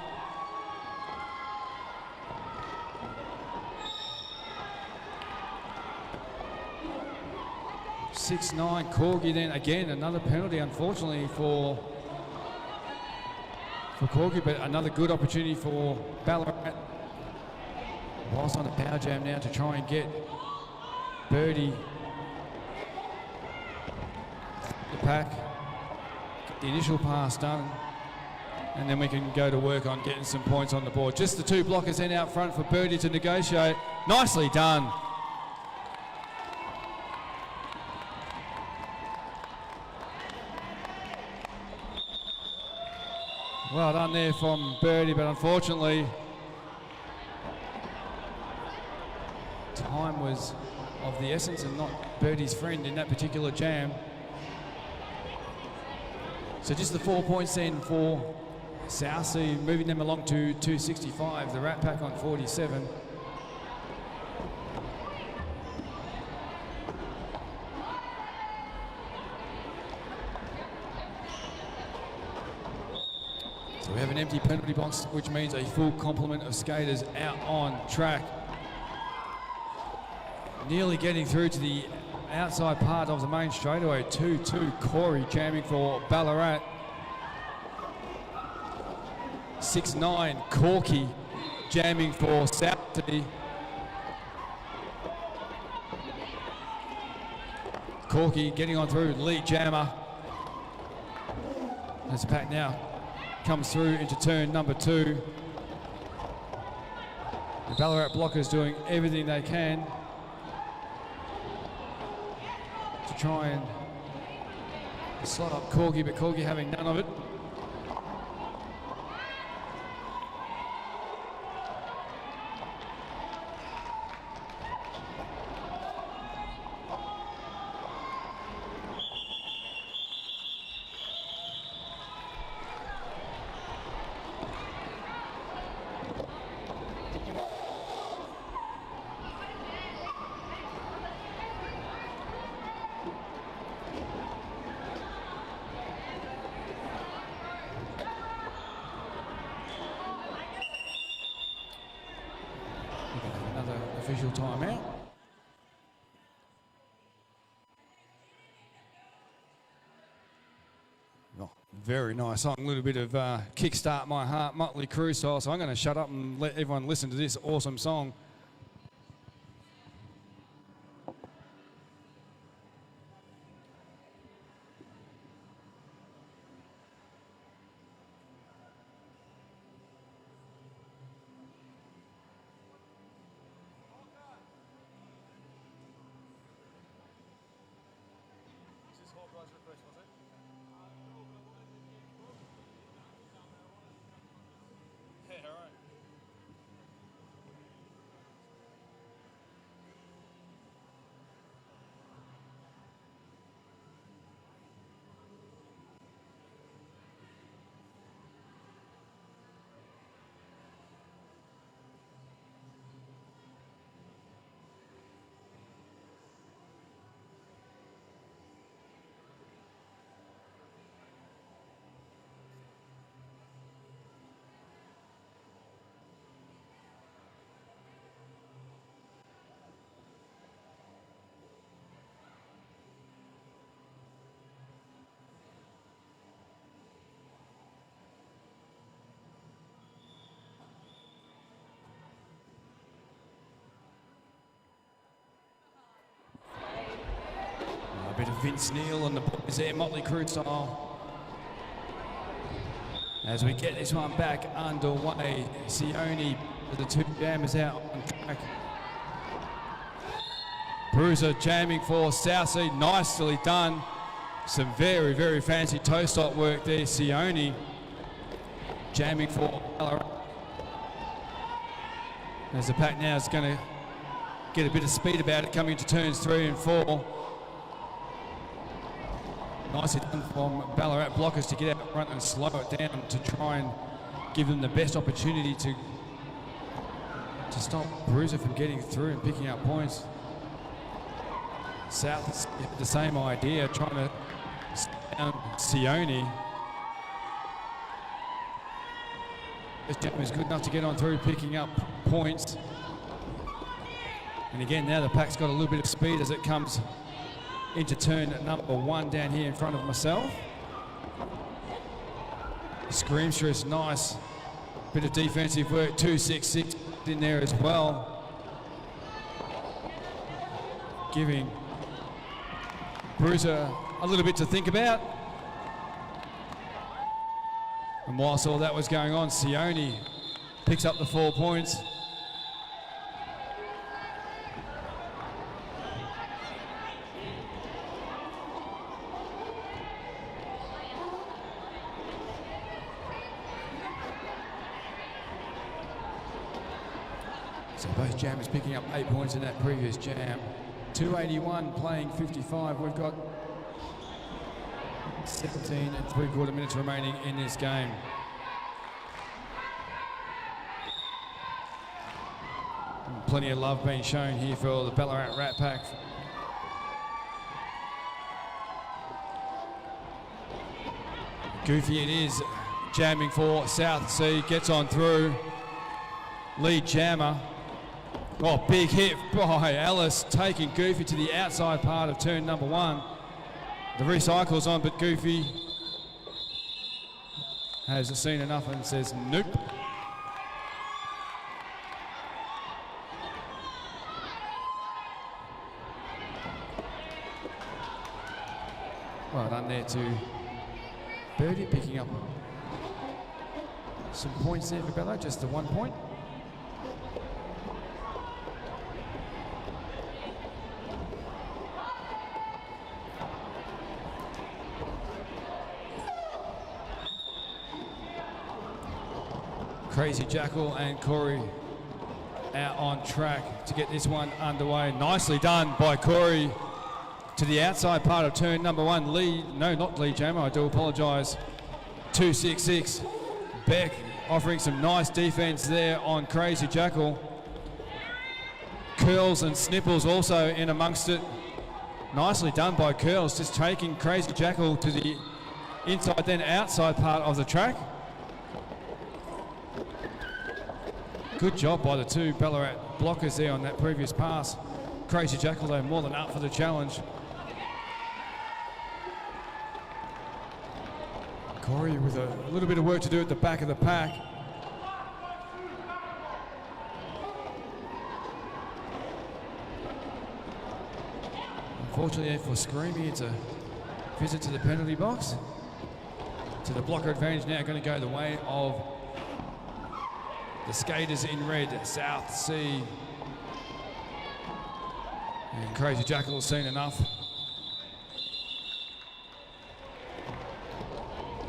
(6'9" Corgi, then again another penalty, unfortunately for Corgi, but another good opportunity for Ballarat. Whilst on the power jam now to try and get Birdie the pack, get the initial pass done, and then we can go to work on getting some points on the board. Just the two blockers then out front for Birdie to negotiate. Nicely done. Well done there from Birdie, but unfortunately time was of the essence and not Birdie's friend in that particular jam. So just the 4 points then for South Sea, moving them along to 265, the Rat Pack on 47. So we have an empty penalty box, which means a full complement of skaters out on track. Nearly getting through to the outside part of the main straightaway. 2-2 Corey jamming for Ballarat. 6'9" Corky jamming for South Sea. Corky getting on through, lead jammer. As the pack now comes through into turn number 2. The Ballarat blockers doing everything they can to try and slot up Corgi, but Corgi having none of it. official timeout. Oh, very nice song. A little bit of Kickstart My Heart, Motley Crue style. So I'm going to shut up and let everyone listen to this awesome song. A bit of Vince Neil and the boys there, Motley Crue style. As we get this one back underway, Sione, the two jammers out on track. Bruiser jamming for Southsea, nicely done. Some very, very fancy toe stop work there. Sione jamming for Ballarat. As the pack now is going to get a bit of speed about it coming into turns 3 and 4. Nicely done from Ballarat blockers to get out front and slow it down to try and give them the best opportunity to stop Bruiser from getting through and picking up points. South the same idea, trying to down Sione. This jump is good enough to get on through, picking up points. And again, now the pack's got a little bit of speed as it comes into turn number 1 down here in front of myself. Screamstress, nice bit of defensive work, 2-6-6 in there as well. Giving Bruiser a little bit to think about. And whilst all that was going on, Sione picks up the 4 points. So both jammers picking up 8 points in that previous jam. 281 playing 55. We've got 17 3/4 minutes remaining in this game. And plenty of love being shown here for the Ballarat Rat Pack. Goofy it is, jamming for Southsea, gets on through. Lead jammer. Oh, big hit by Ellis, taking Goofy to the outside part of turn number 1. The recycle's on, but Goofy has seen enough and says nope. Well done there to Birdie, picking up some points there for Bello, just the 1 point. Crazy Jackal and Corey out on track to get this one underway. Nicely done by Corey to the outside part of turn number 1. Not Lee Jammer, I do apologise. 2-6-6. Beck offering some nice defence there on Crazy Jackal. Curls and Snipples also in amongst it. Nicely done by Curls, just taking Crazy Jackal to the inside then outside part of the track. Good job by the two Ballarat blockers there on that previous pass. Crazy Jackal, though, more than up for the challenge. Corey with a little bit of work to do at the back of the pack. Unfortunately for Screamy, it's a visit to the penalty box. So the blocker advantage now going to go the way of the skaters in red, South Sea. And Crazy Jackal has seen enough.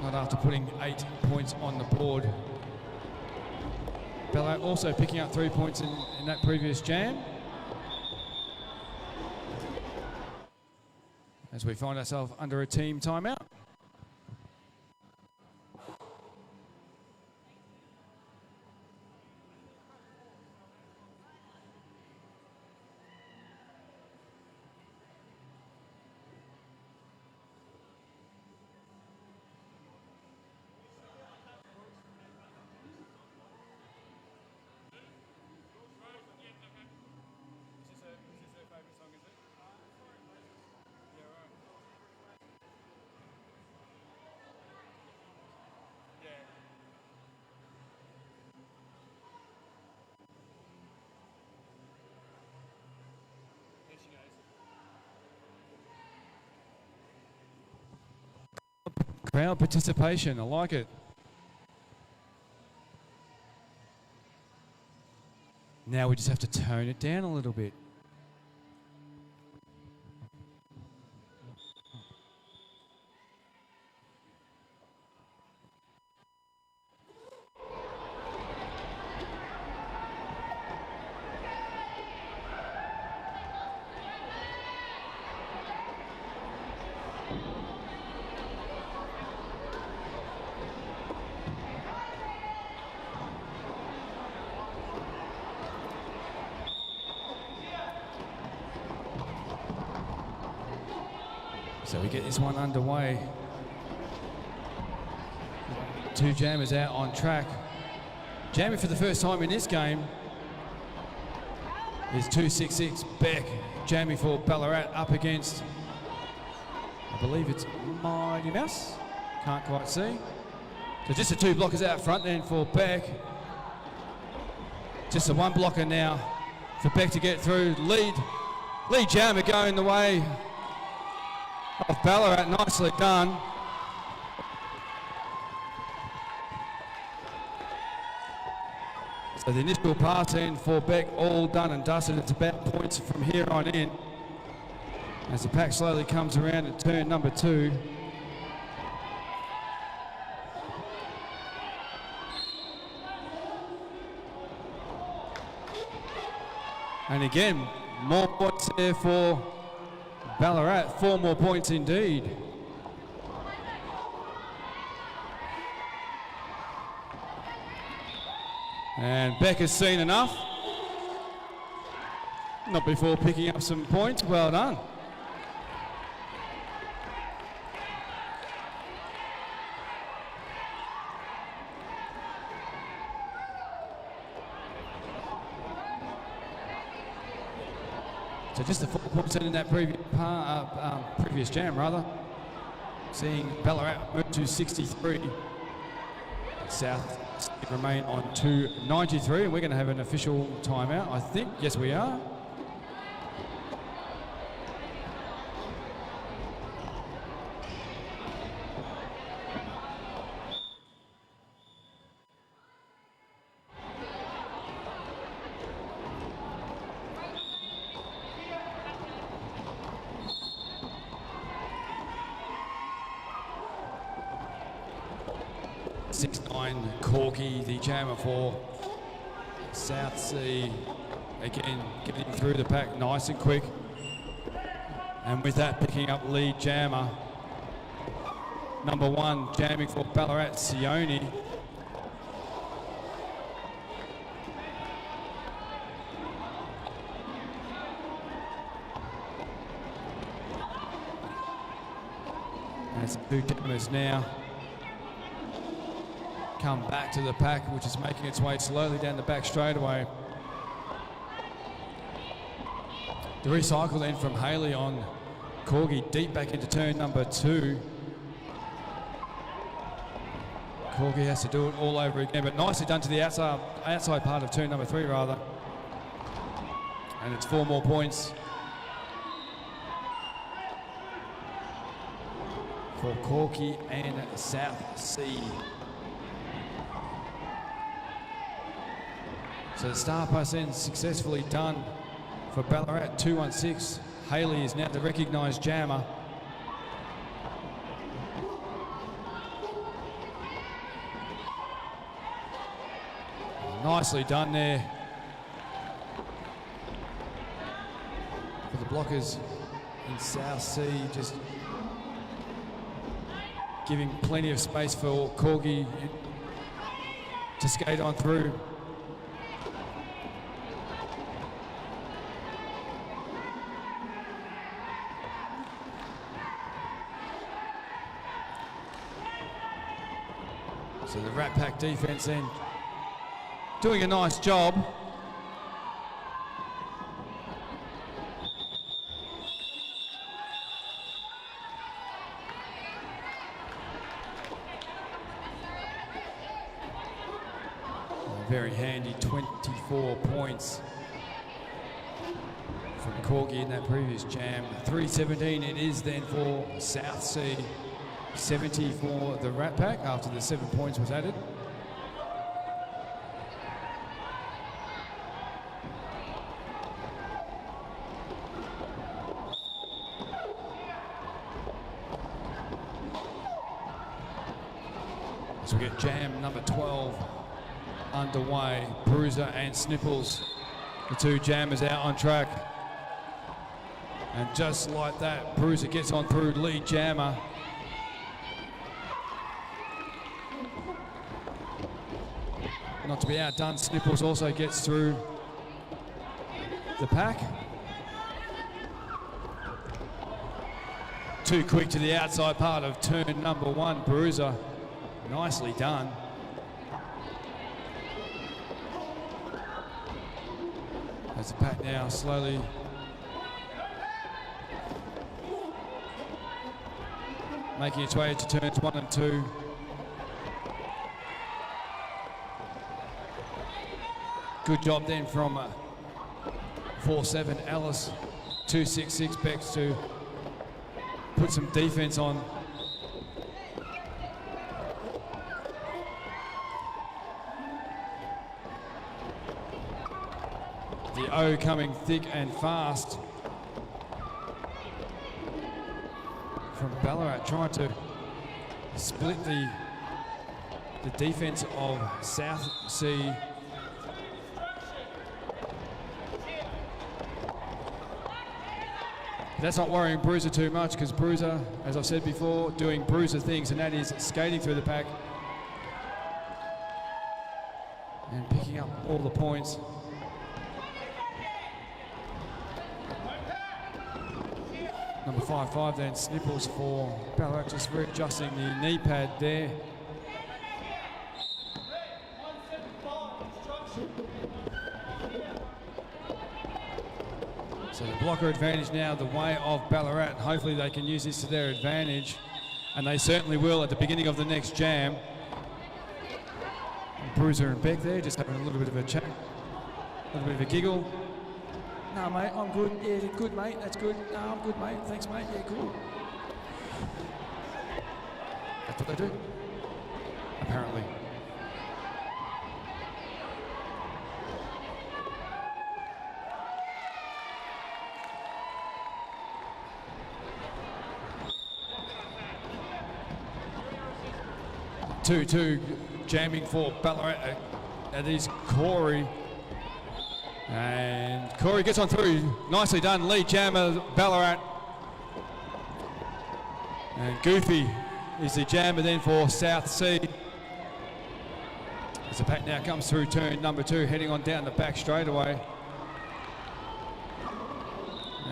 Not after putting 8 points on the board. Ballarat also picking up 3 points in that previous jam. As we find ourselves under a team timeout. Crowd participation, I like it. Now we just have to tone it down a little bit. So we get this one underway. Two jammers out on track. Jamming for the first time in this game is 266 Beck, jamming for Ballarat up against, I believe it's Mighty Mouse. Can't quite see. So just the two blockers out front then for Beck. Just the one blocker now for Beck to get through. Lead jammer going the way of Ballarat, nicely done. So the initial pass in for Beck, all done and dusted. It's about points from here on in. As the pack slowly comes around at turn number 2. And again, more points there for Ballarat, 4 more points indeed. And Beck has seen enough. Not before picking up some points. Well done. So just the 4 points in that previous jam, rather. Seeing Ballarat move to 63. South remain on 293, and we're going to have an official timeout, I think. Yes, we are. Corky, the jammer for South Sea, again getting through the pack nice and quick, and with that picking up lead jammer. Number 1 jamming for Ballarat, Sione. There's 2 jammers now. come back to the pack, which is making its way slowly down the back straightaway. The recycle then from Haley on Corgi deep back into turn number 2. Corgi has to do it all over again, but nicely done to the outside part of turn number 3 rather. And it's 4 more points for Corgi and South Sea. So the star pass then successfully done for Ballarat 216. Haley is now the recognised jammer. Nicely done there for the blockers in South Sea, just giving plenty of space for Corgi to skate on through. So the Rat Pack defence then doing a nice job. Very handy 24 points from Corgi in that previous jam. 317 it is then for South Sea. 70 for the Rat Pack after the 7 points was added. So we get jam number 12 underway. Bruiser and Snipples, the 2 jammers out on track. And just like that, Bruiser gets on through lead jammer. Not to be outdone, Snipples also gets through the pack. Too quick to the outside part of turn number 1, Bruiser. Nicely done. As the pack now slowly making its way to turns 1 and 2. Good job then from 4-7 Alice, 2-6-6 Bex to put some defence on. The O coming thick and fast from Ballarat, trying to split the defence of South Sea. That's not worrying Bruiser too much, because Bruiser, as I've said before, doing Bruiser things, and that is skating through the pack and picking up all the points. Number 5-5 then, Snipples for Ballarat, just readjusting the knee pad there. So the blocker advantage now the way of Ballarat. Hopefully they can use this to their advantage, and they certainly will at the beginning of the next jam. And Bruiser and Beck there just having a little bit of a chat, a little bit of a giggle. No, mate, I'm good. Yeah, good, mate. That's good. No, I'm good, mate. Thanks, mate. Yeah, cool. That's what they do, apparently. Two jamming for Ballarat. That is Corey. And Corey gets on through. Nicely done. Lead jammer, Ballarat. And Goofy is the jammer then for South Sea. As the pack now comes through turn number 2, heading on down the back straightaway.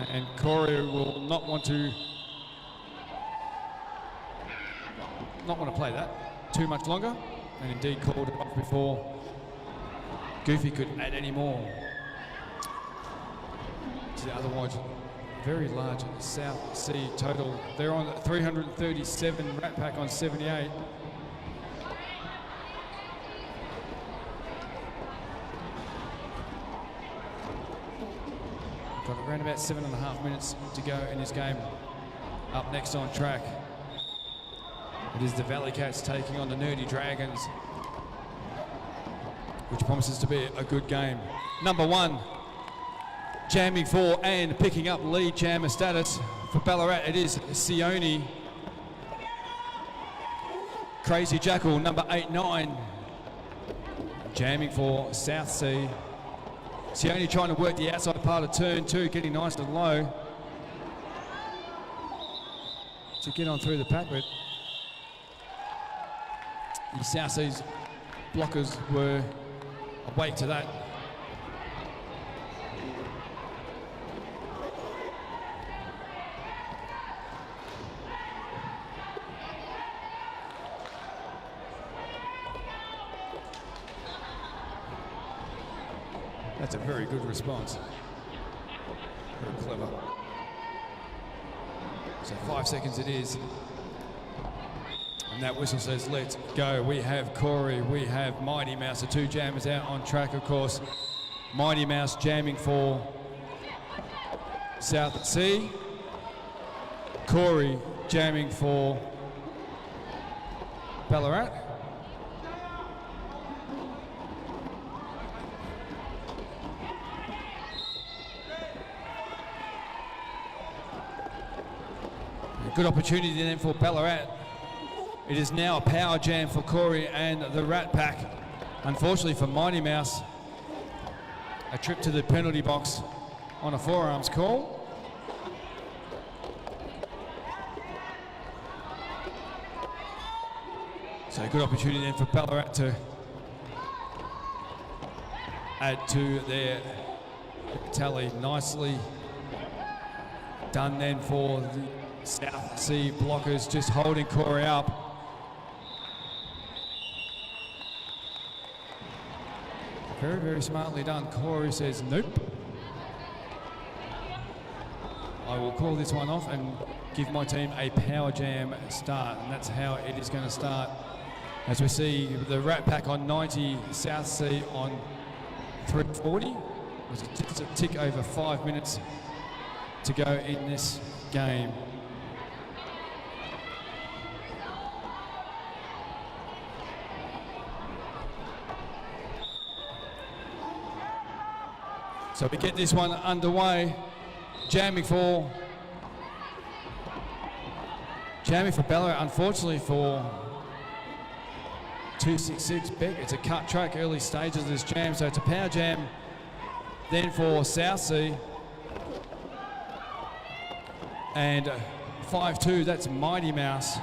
And Corey will not want to play that too much longer. and indeed called it off before Goofy could add any more to the otherwise very large South Sea total. They're on 337, Rat Pack on 78. Got around about 7.5 minutes to go in this game. Up next on track, it is the Valley Cats taking on the Nerdy Dragons, which promises to be a good game. Number 1, jamming for and picking up lead jammer status for Ballarat. It is Sione. Crazy Jackal, number 8-9, jamming for South Sea. Sione trying to work the outside part of turn 2, getting nice and low to get on through the pack, but the South Sea's blockers were awake to that. That's a very good response. Very clever. So 5 seconds it is. And that whistle says, let's go. We have Corey, we have Mighty Mouse, the 2 jammers out on track, of course. Mighty Mouse jamming for South Sea. Corey jamming for Ballarat. Good opportunity then for Ballarat. It is now a power jam for Corey and the Rat Pack. Unfortunately for Mighty Mouse, a trip to the penalty box on a forearms call. So a good opportunity then for Ballarat to add to their tally. Nicely done then for the South Sea blockers, just holding Corey up. Very, very smartly done. Corey says, nope. I will call this one off and give my team a power jam start. And that's how it is going to start. As we see the Rat Pack on 90, South Sea on 340. It was just a tick over 5 minutes to go in this game. So we get this one underway. Jamming for Ballarat, unfortunately for 266 Beck. It's a cut track, early stages of this jam, so it's a power jam then for South Sea. And 5-2, that's Mighty Mouse.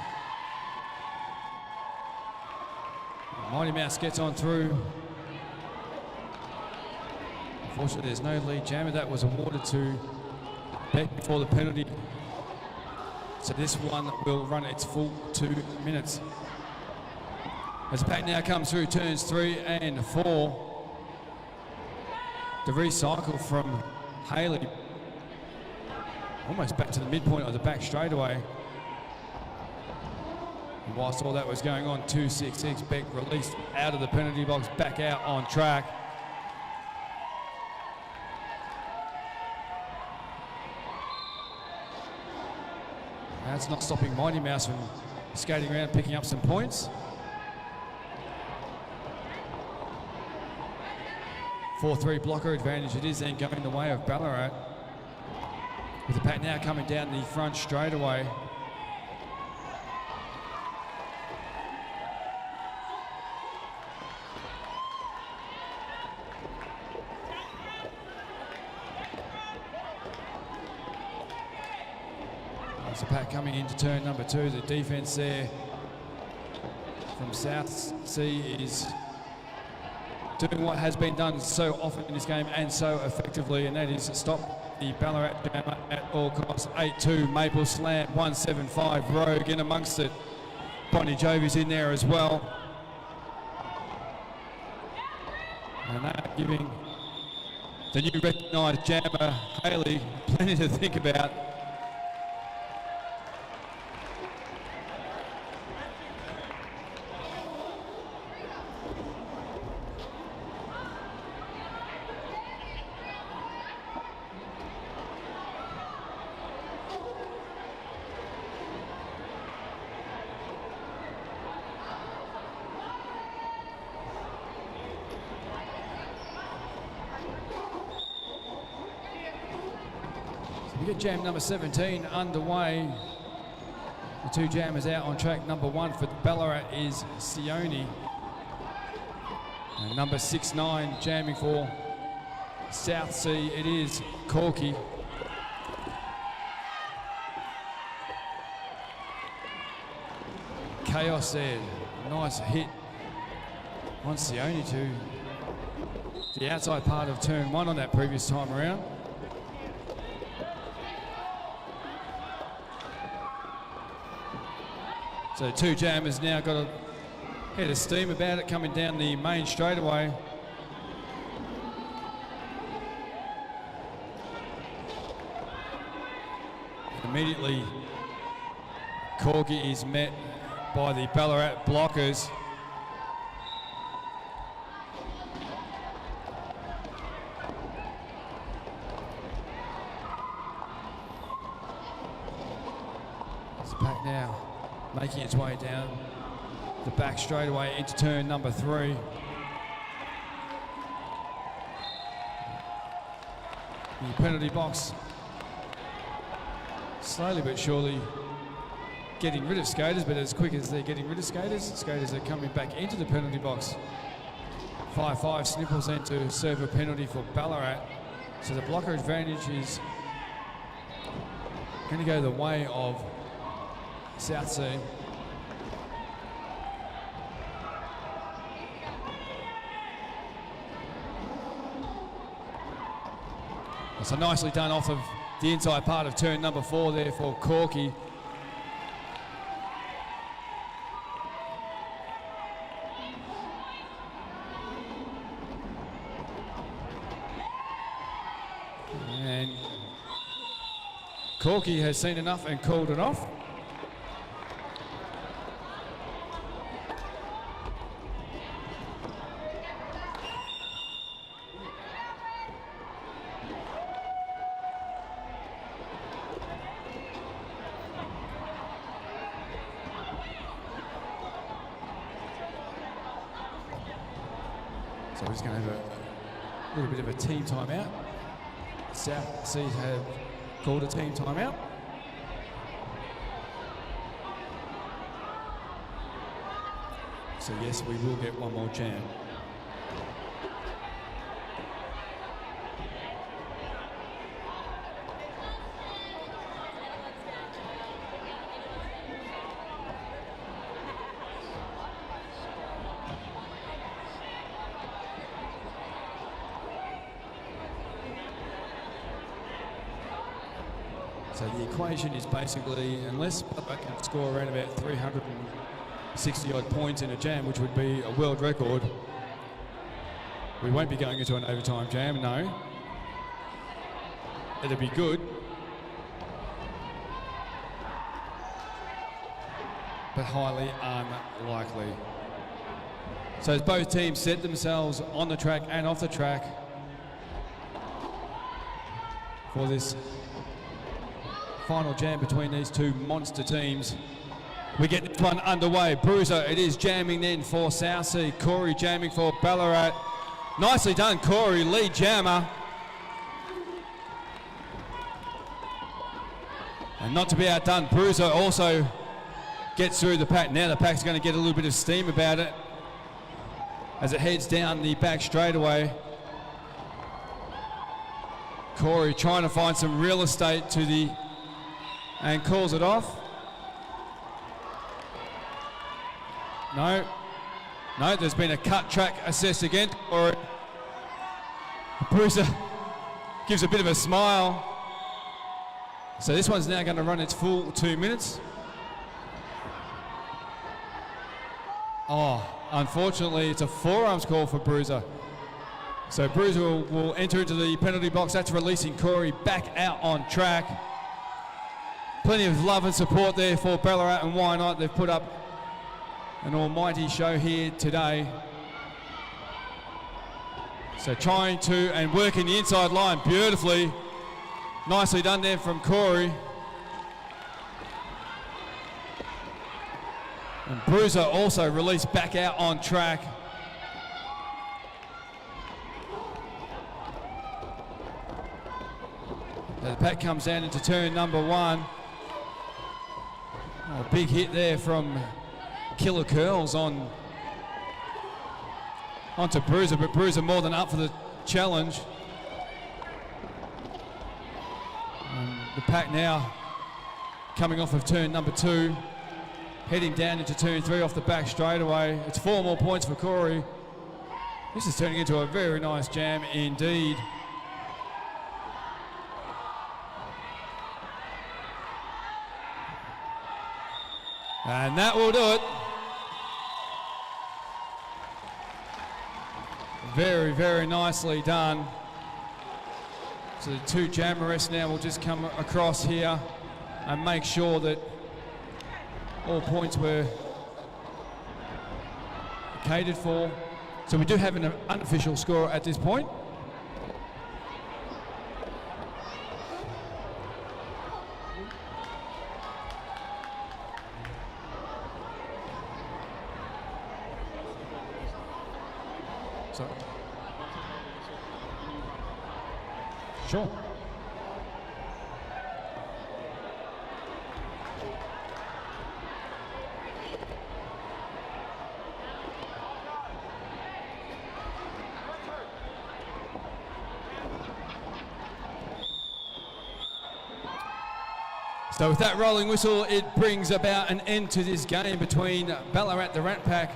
Mighty Mouse gets on through. Unfortunately, there's no lead jammer. That was awarded to Beck before the penalty. So this one will run its full 2 minutes. As the pack now comes through turns 3 and 4. The recycle from Haley. Almost back to the midpoint of the back straightaway. And whilst all that was going on, 266 Beck released out of the penalty box, back out on track. That's not stopping Mighty Mouse from skating around, picking up some points. 4-3 blocker advantage it is then going the way of Ballarat. With the pack now coming down the front straightaway. There's the pack coming into turn number 2. The defense there from South Sea is doing what has been done so often in this game and so effectively, and that is stop the Ballarat jammer at all costs. 8-2 Maple Slam, 175 Rogue in amongst it. Bonnie Jovi's in there as well. And they are giving the new recognised jammer, Haley, plenty to think about. We get jam number 17 underway. The two jammers out on track. Number 1 for Ballarat is Sione. And number 6-9 jamming for South Sea, it is Corky. Chaos there. Nice hit on Sione to the outside part of turn 1 on that previous time around. So two jammers now got a head of steam about it coming down the main straightaway. Immediately, Corky is met by the Ballarat blockers. It's back now, making its way down the back straightaway into turn number 3. The penalty box slowly but surely getting rid of skaters, but as quick as they're getting rid of skaters, skaters are coming back into the penalty box. 5-5 Snipples then to serve a penalty for Ballarat. So the blocker advantage is going to go the way of South Sea. So nicely done off of the inside part of turn number 4 there for Corky. And Corky has seen enough and called it off. So he's going to have a little bit of a team timeout. South Seas have called a team timeout. So yes, we will get one more jam. So the equation is basically, unless Ballarat can score around about 360 odd points in a jam, which would be a world record, we won't be going into an overtime jam, no. It'd be good, but highly unlikely. So as both teams set themselves on the track and off the track for this final jam between these two monster teams, we get this one underway. Bruiser, it is jamming then for South Sea. Corey jamming for Ballarat. Nicely done, Corey, lead jammer. And not to be outdone, Bruiser also gets through the pack. Now the pack's going to get a little bit of steam about it as it heads down the back straightaway. Corey trying to find some real estate to the and calls it off. No, there's been a cut track assessed again. Or Bruiser gives a bit of a smile. So this one's now going to run its full 2 minutes. Oh, unfortunately, it's a forearms call for Bruiser. So Bruiser will enter into the penalty box. That's releasing Corey back out on track. Plenty of love and support there for Ballarat and Wynot. They've put up an almighty show here today. So trying to and working the inside line beautifully. Nicely done there from Corey. And Bruiser also released back out on track. The pack comes down into turn number 1. Oh, big hit there from Killer Curls onto Bruiser, but Bruiser more than up for the challenge. And the pack now coming off of turn number 2, heading down into turn 3 off the back straightaway. It's 4 more points for Corey. This is turning into a very nice jam indeed. And that will do it. Very, very nicely done. So the 2 jammerists now will just come across here and make sure that all points were catered for. So we do have an unofficial score at this point. So, sure. So with that rolling whistle, it brings about an end to this game between Ballarat, the Rat Pack,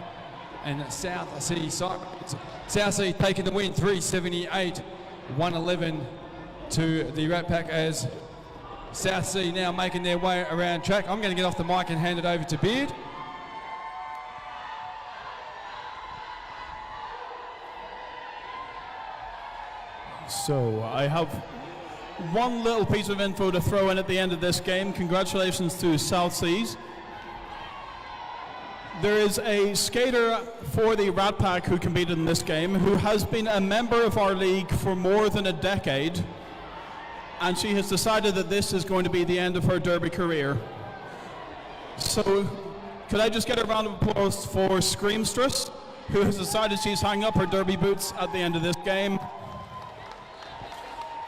and South Sea Cyclones. South Sea taking the win, 378-111 to the Rat Pack, as South Sea now making their way around track. I'm going to get off the mic and hand it over to Beard. So I have one little piece of info to throw in at the end of this game. Congratulations to South Seas. There is a skater for the Rat Pack who competed in this game who has been a member of our league for more than a decade, and she has decided that this is going to be the end of her derby career. So could I just get a round of applause for Screamstress, who has decided she's hanging up her derby boots at the end of this game.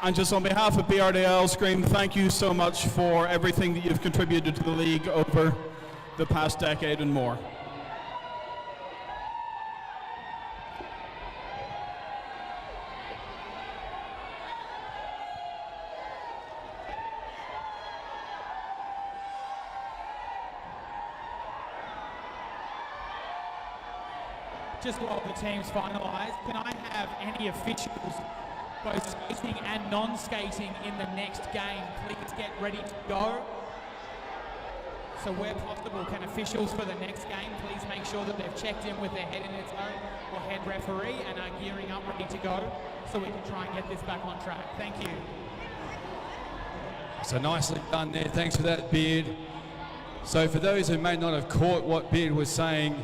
And just on behalf of BRDL, Scream, thank you so much for everything that you've contributed to the league over the past decade and more. Just while the teams finalise, can I have any officials, both skating and non-skating, in the next game please get ready to go? So where possible, can officials for the next game please make sure that they've checked in with their head in its own or head referee and are gearing up ready to go, so we can try and get this back on track. Thank you. So nicely done there. Thanks for that, Beard. So for those who may not have caught what Beard was saying,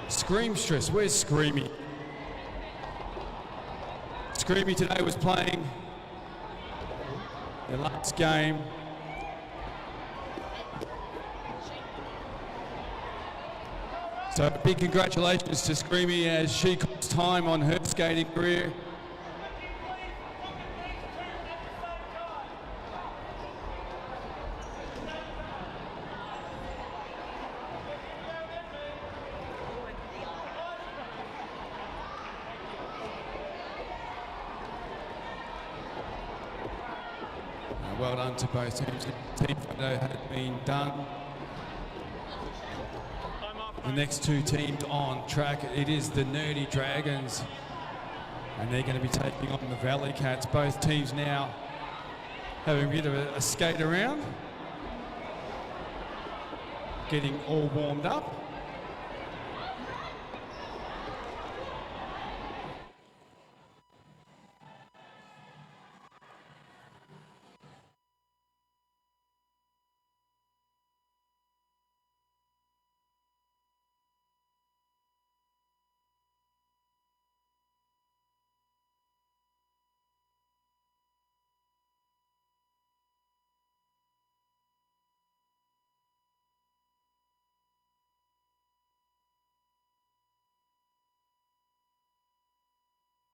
Screamstress, where's Screamy? Screamy today was playing their last game. So big congratulations to Screamy as she calls time on her skating career. Well done to both teams. Team photo had been done. The next 2 teams on track, it is the Nerdy Dragons, and they're going to be taking on the Valley Cats. Both teams now having a bit of a skate around, getting all warmed up.